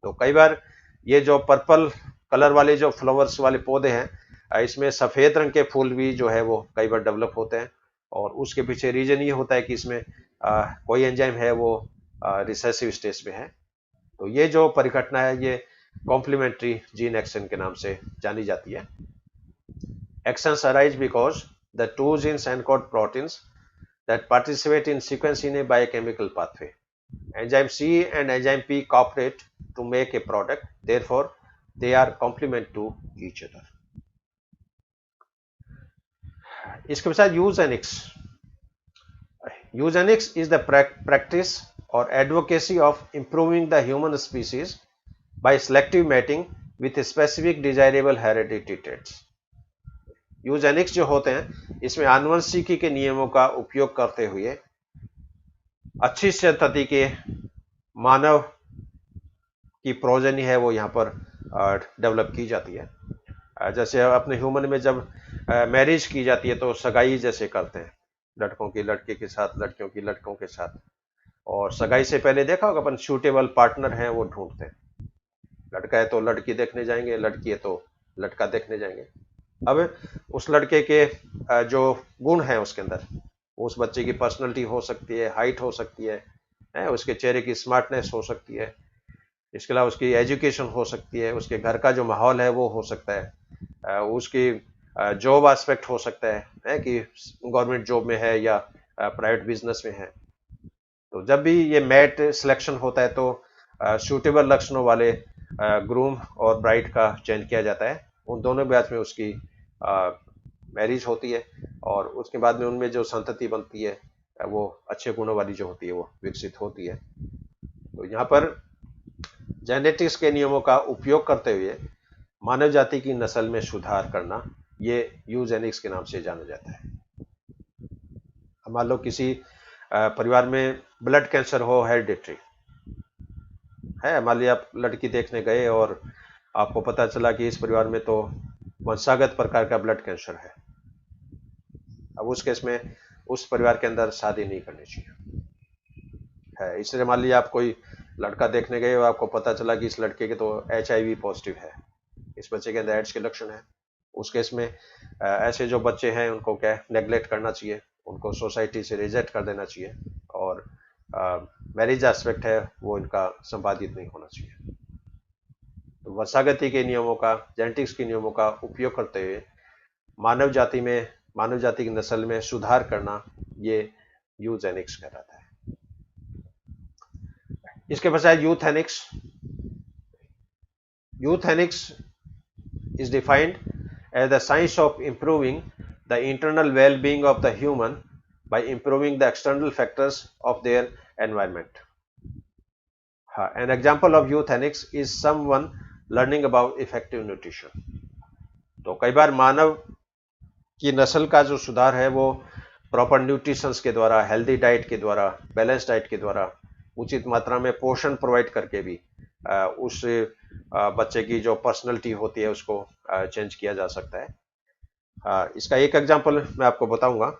तो कई बार ये जो पर्पल कलर वाले जो फ्लावर्स वाले पौधे हैं, इसमें सफेद रंग के फूल भी जो है वो कई बार डेवलप होते हैं, और उसके पीछे रीजन ये होता है कि इसमें कोई एंजाइम है वो रिसेसिव स्टेज में है। तो ये जो परिघटना है ये कॉम्प्लीमेंट्री जीन एक्शन के नाम से जानी जाती है। Actions arise because the two genes encode proteins that participate in sequence in a biochemical pathway. Enzyme C and enzyme P cooperate to make a product, therefore they are complement to each other. इसके बाद Eugenix is the practice or advocacy of improving the human species by selective mating with specific desirable hereditary traits. Eugenix जो होते हैं इसमें आनुवंशिकी के नियमों का उपयोग करते हुए अच्छी संतति के मानव की प्रोजेनी है वो यहाँ पर डेवलप की जाती है। जैसे अपने ह्यूमन में जब मैरिज की जाती है तो सगाई जैसे करते हैं, लड़कों की लड़के के साथ, लड़कियों की लड़कों के साथ, और सगाई से पहले देखा होगा अपन सूटेबल पार्टनर हैं वो ढूंढते हैं। लड़का है तो लड़की देखने जाएंगे, लड़की है तो लड़का देखने जाएंगे। अब उस लड़के के जो गुण हैं उसके अंदर, उस बच्चे की पर्सनैलिटी हो सकती है, हाइट हो सकती है, उसके चेहरे की स्मार्टनेस हो सकती है, इसके अलावा उसकी एजुकेशन हो सकती है, उसके घर का जो माहौल है वो हो सकता है, उसकी जॉब एस्पेक्ट हो सकता है कि गवर्नमेंट जॉब में है या प्राइवेट बिजनेस में है। तो जब भी ये मैट सिलेक्शन होता है तो सूटेबल लक्षणों वाले ग्रूम और ब्राइड का चयन किया जाता है। उन दोनों बैच में उसकी मैरिज होती है, और उसके बाद में उनमें जो संतति बनती है वो अच्छे गुणों वाली जो होती है वो विकसित होती है। तो तो यहाँ पर जेनेटिक्स के नियमों का उपयोग करते हुए मानव जाति की नस्ल में सुधार करना, ये यूजेनिक्स के नाम से जाना जाता है। मान लो किसी परिवार में ब्लड कैंसर हो, हेरिडिटरी है, मान लिया आप लड़की देखने गए और आपको पता चला कि इस परिवार में तो वंशागत प्रकार का ब्लड कैंसर है। अब उस केस में उस परिवार के अंदर शादी नहीं करनी चाहिए है। इसलिए मान लिया आप कोई लड़का देखने गए और आपको पता चला कि इस लड़के के तो HIV पॉजिटिव है, इस बच्चे के अंदर एड्स के लक्षण है। उस केस में ऐसे जो बच्चे हैं उनको क्या नेग्लेक्ट करना चाहिए, उनको सोसाइटी से रिजेक्ट कर देना चाहिए और मैरिज एस्पेक्ट है वो इनका संपादित नहीं होना चाहिए। तो वंशागति के नियमों का, जेनेटिक्स के नियमों का उपयोग करते हुए मानव जाति की नस्ल में सुधार करना, ये यूजेनिक्स कहलाता है। इसके बजाय यूथेनिक्स is defined as the science of improving the internal well-being of the human by improving the external factors of their environment. An example of euthenics is someone learning about effective nutrition. तो कई बार मानव की नस्ल का जो सुधार है वो प्रॉपर न्यूट्रिशंस के द्वारा, हेल्दी डाइट के द्वारा, बैलेंस डाइट के द्वारा, उचित मात्रा में पोषण प्रोवाइड करके भी उस बच्चे की जो पर्सनैलिटी होती है उसको चेंज किया जा सकता है। इसका एक एग्जांपल मैं आपको बताऊंगा।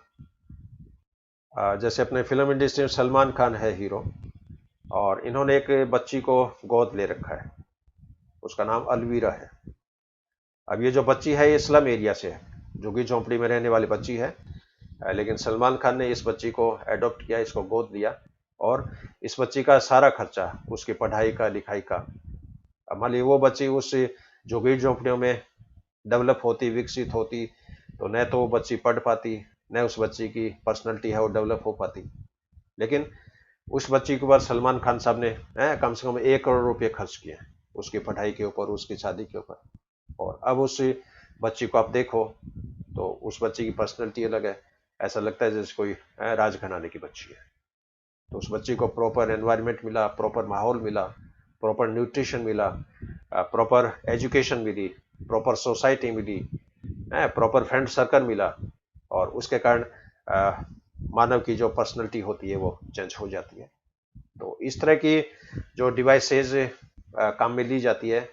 जैसे अपने फिल्म इंडस्ट्री में सलमान खान है हीरो, और इन्होंने एक बच्ची को गोद ले रखा है, उसका नाम अलवीरा है। अब ये जो बच्ची है ये स्लम एरिया से है, झुग्गी झोंपड़ी में रहने वाली बच्ची है, लेकिन सलमान खान ने इस बच्ची को एडॉप्ट किया, इसको गोद लिया और इस बच्ची का सारा खर्चा, उसकी पढ़ाई का, लिखाई का। अब मान लीजिए वो बच्ची उस झुग्गी झोंपड़ियों में डेवलप होती, विकसित होती, तो न तो वो बच्ची पढ़ पाती, न उस बच्ची की पर्सनैलिटी है वो डेवलप हो पाती। लेकिन उस बच्ची के ऊपर सलमान खान साहब ने कम से कम 1 करोड़ रुपए खर्च किए उसकी पढ़ाई के ऊपर, उसकी शादी के ऊपर। और अब उस बच्ची को आप देखो तो उस बच्ची की पर्सनैलिटी अलग है, ऐसा लगता है जैसे कोई राजघराने की बच्ची है। तो उस बच्ची को प्रॉपर एनवायरनमेंट मिला, प्रॉपर माहौल मिला, प्रॉपर न्यूट्रिशन मिला, प्रॉपर एजुकेशन मिली, प्रॉपर सोसाइटी मिली, प्रॉपर फ्रेंड सर्कल मिला, और उसके कारण मानव की जो पर्सनैलिटी होती है वो चेंज हो जाती है। तो इस तरह की जो डिवाइसेज काम में ली जाती है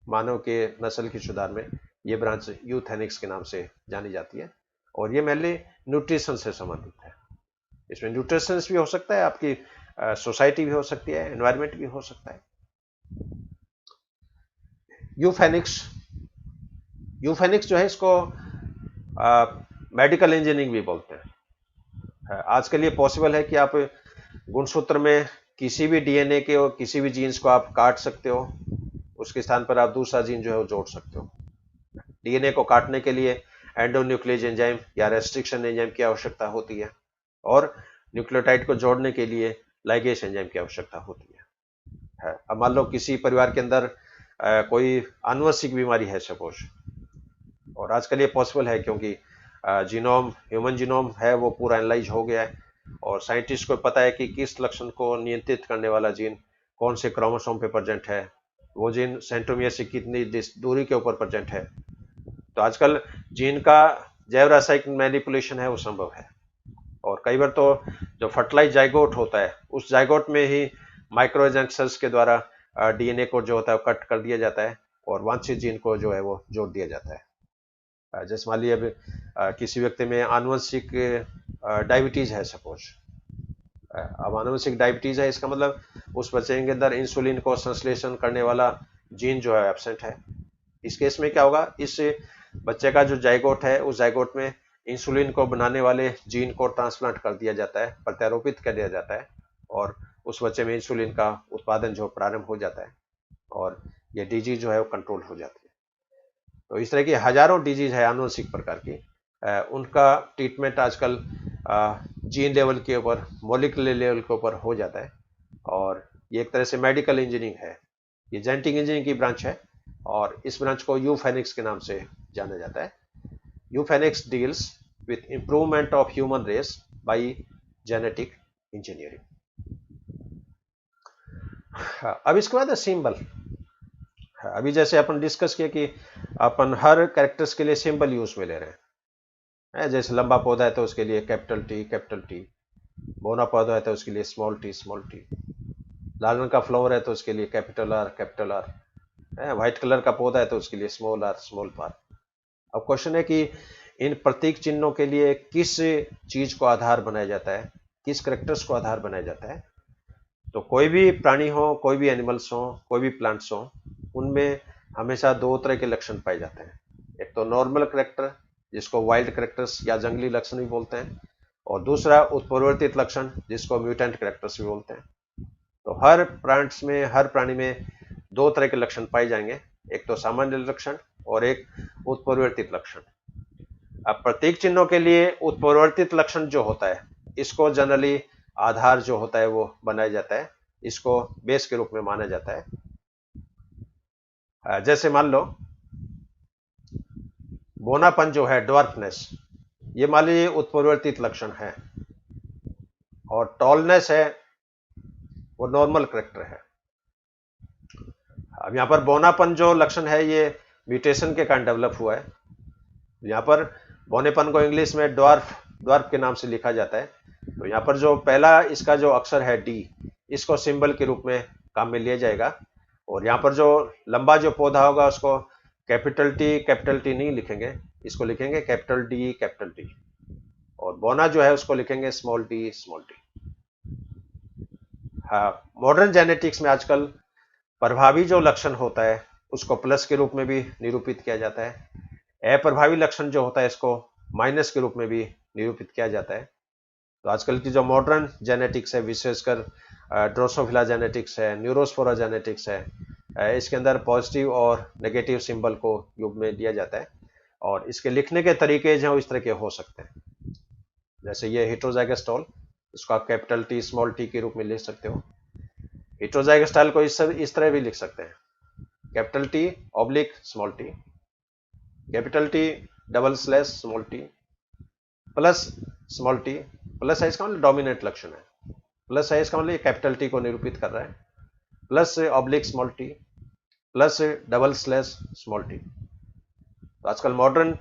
मानव के नस्ल की सुधार में, ये ब्रांच यूथेनिक्स के नाम से जानी जाती है, और ये मेनली न्यूट्रिशन से संबंधित है। इसमें न्यूट्रिशन भी हो सकता है, आपकी सोसाइटी भी हो सकती है, एनवायरनमेंट भी हो सकता है। यूफेनिक्स जो है इसको मेडिकल इंजीनियरिंग भी बोलते हैं। आज के लिए पॉसिबल है कि आप गुणसूत्र में किसी भी डीएनए के और किसी भी जीन्स को आप काट सकते हो, उसके स्थान पर आप दूसरा जीन जो है वो जोड़ सकते हो। डीएनए को काटने के लिए एंडोन्यूक्लियेज एंजाइम या रेस्ट्रिक्शन एंजाइम की आवश्यकता होती है, और न्यूक्लियोटाइड को जोड़ने के लिए लाइगेज एंजाइम की आवश्यकता होती है। अब मान लो किसी परिवार के अंदर कोई आनुवंशिक बीमारी है सपोज, और आजकल ये पॉसिबल है क्योंकि ह्यूमन जीनोम है वो पूरा एनालाइज हो गया है, और साइंटिस्ट को पता है कि किस लक्षण को नियंत्रित करने वाला जीन कौन से क्रोमोसोम पे प्रेजेंट है, वो जीन सेंट्रोमियर से कितनी दूरी के ऊपर प्रेजेंट है। तो आजकल जीन का जैव रासायनिक मैनिपुलेशन है वो संभव है, और कई बार तो जो फर्टिलाइज जाइगोट होता है उस जाइगोट में ही माइक्रोएजेंक्शंस के द्वारा डीएनए को जो होता है कट कर दिया जाता है और वांछित जीन को जो है वो जोड़ दिया जाता है। जैसे मान लीजिए अब किसी व्यक्ति में आनुवंशिक डायबिटीज है सपोज, अब आनुवंशिक डायबिटीज है, इसका मतलब उस बच्चे के अंदर इंसुलिन को संश्लेषण करने वाला जीन जो है एब्सेंट है। इस केस में क्या होगा, इस बच्चे का जो जाइगोट है उस जाइगोट में इंसुलिन को बनाने वाले जीन को ट्रांसप्लांट कर दिया जाता है, प्रत्यारोपित कर दिया जाता है, और उस बच्चे में इंसुलिन का उत्पादन जो प्रारंभ हो जाता है, और ये डिजीज जो है वो कंट्रोल हो जाती है। तो इस तरह की हजारों डिजीज है आनुवंशिक प्रकार की, उनका ट्रीटमेंट आजकल जीन लेवल के ऊपर, मॉलिक्यूलर लेवल के ऊपर हो जाता है, और ये एक तरह से मेडिकल इंजीनियरिंग है, ये जेनेटिक इंजीनियरिंग की ब्रांच है, और इस ब्रांच को यूफेनिक्स के नाम से जाना जाता है। यूफेनिक्स deals with improvement of human race by genetic engineering. हाँ, अब इसके बाद है सिंबल। अभी जैसे अपन डिस्कस किया कि अपन हर कैरेक्टर्स के लिए सिंबल यूज में ले रहे हैं। जैसे लंबा पौधा है तो उसके लिए कैपिटल टी। बोना पौधा है तो उसके लिए स्मॉल टी। लाल रंग का फ्लावर है तो उसके लिए कैपिटल आर। व्हाइट कलर का पौधा है तो उसके लिए स्मॉल आर। अब क्वेश्चन है कि इन प्रतीक चिन्हों के लिए किस चीज को आधार बनाया जाता है, किस करेक्टर्स को आधार बनाया जाता है। तो कोई भी प्राणी हो, कोई भी एनिमल्स हो, कोई भी प्लांट्स हो, उनमें हमेशा दो तरह के लक्षण पाए जाते हैं। एक तो नॉर्मल करेक्टर, जिसको वाइल्ड करेक्टर्स या जंगली लक्षण भी बोलते हैं, और दूसरा उत्परिवर्तित लक्षण, जिसको म्यूटेंट करेक्टर्स भी बोलते हैं। तो हर प्लांट्स में, हर प्राणी में दो तरह के लक्षण पाए जाएंगे, एक तो सामान्य लक्षण और एक उत्परिवर्तित लक्षण। अब प्रतीक चिन्हों के लिए उत्परिवर्तित लक्षण जो होता है, इसको जनरली आधार जो होता है वो बनाया जाता है, इसको बेस के रूप में माना जाता है। जैसे मान लो बोनापन जो है, ड्वार्फनेस, ये मान लीजिए उत्परिवर्तित लक्षण है, और टॉलनेस है वो नॉर्मल करेक्टर है। अब यहां पर बोनापन जो लक्षण है ये म्यूटेशन के कारण डेवलप हुआ है। यहां पर बोनेपन को इंग्लिश में ड्वार्फ के नाम से लिखा जाता है। तो यहां पर जो पहला इसका जो अक्षर है डी, इसको सिंबल के रूप में काम में लिया जाएगा। और यहाँ पर जो लंबा जो पौधा होगा उसको कैपिटल टी नहीं लिखेंगे, इसको लिखेंगे कैपिटल टी। और बोना जो है उसको लिखेंगे स्मॉल टी। हाँ, मॉडर्न जेनेटिक्स में आजकल प्रभावी जो लक्षण होता है उसको प्लस के रूप में भी निरूपित किया जाता है। अप्रभावी लक्षण जो होता है इसको माइनस के रूप में भी निरूपित किया जाता है। तो आजकल की जो मॉडर्न जेनेटिक्स है, विशेषकर ड्रोसोफिला जेनेटिक्स है, न्यूरोस्पोरा जेनेटिक्स है, इसके अंदर पॉजिटिव और नेगेटिव सिंबल को योग में दिया जाता है। और इसके लिखने के तरीके जो इस तरह के हो सकते हैं। जैसे ये हेटेरोजाइगस टॉल, इसको आप कैपिटल टी स्मॉल टी के रूप में लिख सकते हो। हेटेरोजाइगस स्टाइल को इस तरह भी लिख सकते हैं, capital T oblique small T, capital T double slash small T plus small T. Plus size का मतलब डोमिनेंट लक्षण है, प्लस साइज का मतलब कैपिटल टी को निरूपित कर रहा है, plus oblique small T plus double slash small T. तो आजकल मॉडर्न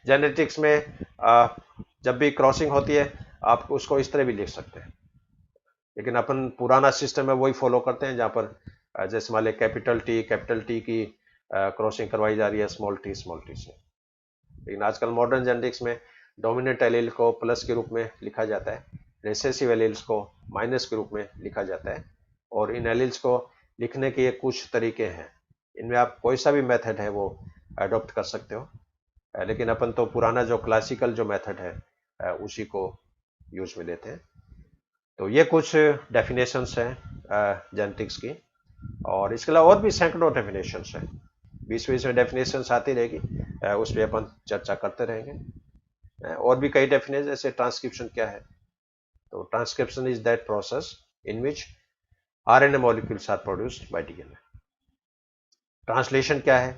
जेनेटिक्स में जब भी क्रॉसिंग होती है आप उसको इस तरह भी लिख सकते हैं। लेकिन अपन पुराना सिस्टम है वही फॉलो करते हैं, जहाँ पर जैसे मान लिया कैपिटल टी की क्रॉसिंग करवाई जा रही है स्मॉल टी से। लेकिन आजकल मॉडर्न जेनेटिक्स में डोमिनेंट एलील को प्लस के रूप में लिखा जाता है, रिसेसिव एलील्स को माइनस के रूप में लिखा जाता है। और इन एलील्स को लिखने के कुछ तरीके हैं, इनमें आप कोई सा भी मेथड है वो अडॉप्ट कर सकते हो। लेकिन अपन तो पुराना जो क्लासिकल जो मेथड है उसी को यूज में लेते हैं। तो ये कुछ डेफिनेशंस हैं जेनेटिक्स की, और इसके अलावा और भी सैकड़ों डेफिनेशंस हैं। बीच बीच में डेफिनेशंस आती रहेगी, उस पर अपन चर्चा करते रहेंगे। और भी कई डेफिनेशन, जैसे ट्रांसक्रिप्शन क्या है। तो transcription is that process in which RNA molecules are produced by DNA. Translation क्या है?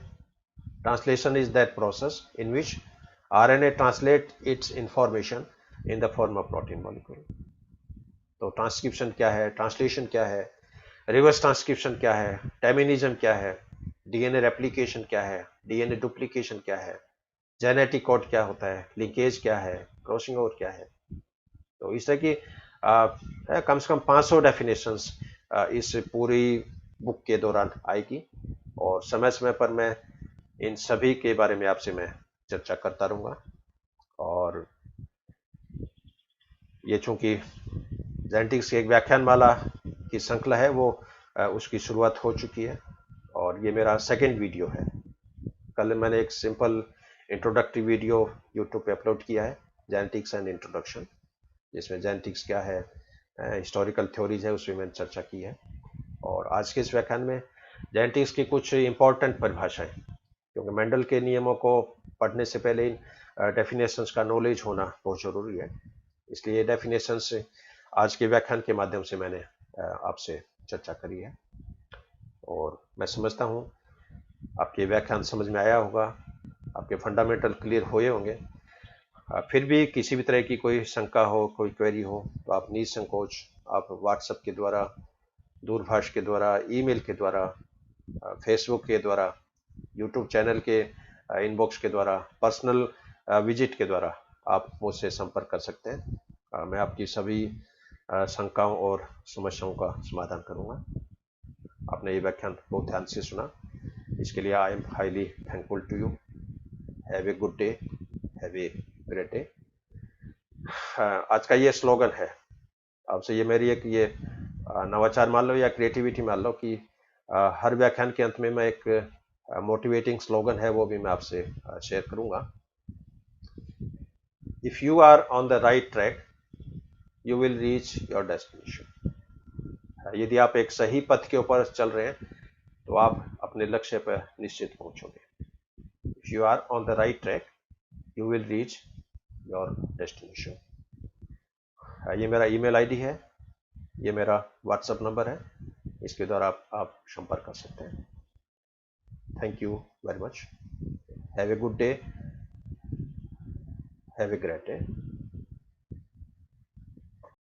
Translation is that process in which RNA translate its information in the form of protein molecule. तो ट्रांसक्रिप्शन क्या है, ट्रांसलेशन क्या है, रिवर्स ट्रांसक्रिप्शन क्या है, टर्मिनिज्म क्या है, डीएनए रेप्लिकेशन क्या है, डीएनए डुप्लीकेशन क्या है, जेनेटिक कोड क्या होता है, लिंकेज क्या है, क्रॉसिंग ओवर क्या है। तो इस तरह की कम से कम 500 डेफिनेशंस इस पूरी बुक के दौरान आएगी, और समय समय पर मैं इन सभी के बारे में आपसे मैं चर्चा करता रहूँगा। और ये चूंकि जेनेटिक्स की एक व्याख्यानमाला की श्रृंखला है, वो उसकी शुरुआत हो चुकी है, और ये मेरा सेकेंड वीडियो है। कल मैंने एक सिंपल इंट्रोडक्टरी वीडियो यूट्यूब पे अपलोड किया है, जेनेटिक्स एंड इंट्रोडक्शन, जिसमें जेनेटिक्स क्या है, हिस्टोरिकल थ्योरीज है, उसमें मैंने चर्चा की है। और आज के इस व्याख्यान में जेनेटिक्स की कुछ इंपॉर्टेंट परिभाषाएं, क्योंकि मेंडल के नियमों को पढ़ने से पहले इन डेफिनेशंस का नॉलेज होना बहुत जरूरी है। इसलिए ये डेफिनेशंस आज के व्याख्यान के माध्यम से मैंने आपसे चर्चा करी है, और मैं समझता हूँ आपके व्याख्यान समझ में आया होगा, आपके फंडामेंटल क्लियर हुए होंगे। फिर भी किसी भी तरह की कोई शंका हो, कोई क्वेरी हो, तो आप निसंकोच आप व्हाट्सएप के द्वारा दूरभाष के द्वारा, ईमेल के द्वारा, फेसबुक के द्वारा, यूट्यूब चैनल के इनबॉक्स के द्वारा, पर्सनल विजिट के द्वारा आप मुझसे संपर्क कर सकते हैं। मैं आपकी सभी शंकाओं और समस्याओं का समाधान करूंगा। आपने ये व्याख्यान बहुत ध्यान से सुना, इसके लिए I am highly thankful to you. Have a good day, have a great day. आज का ये स्लोगन है आपसे, ये मेरी एक ये नवाचार मान लो या क्रिएटिविटी मान लो कि हर व्याख्यान के अंत में मैं एक मोटिवेटिंग स्लोगन है वो भी मैं आपसे शेयर करूंगा। If you are on the right track you will reach your destination. यदि आप एक सही पथ के ऊपर चल रहे हैं तो आप अपने लक्ष्य पर निश्चित पहुंचोगे। If you are on the right track you will reach your destination. ये मेरा ईमेल आईडी है, ये मेरा व्हाट्सएप नंबर है, इसके द्वारा आप संपर्क कर सकते हैं। Thank you very much. Have a good day, have a great day.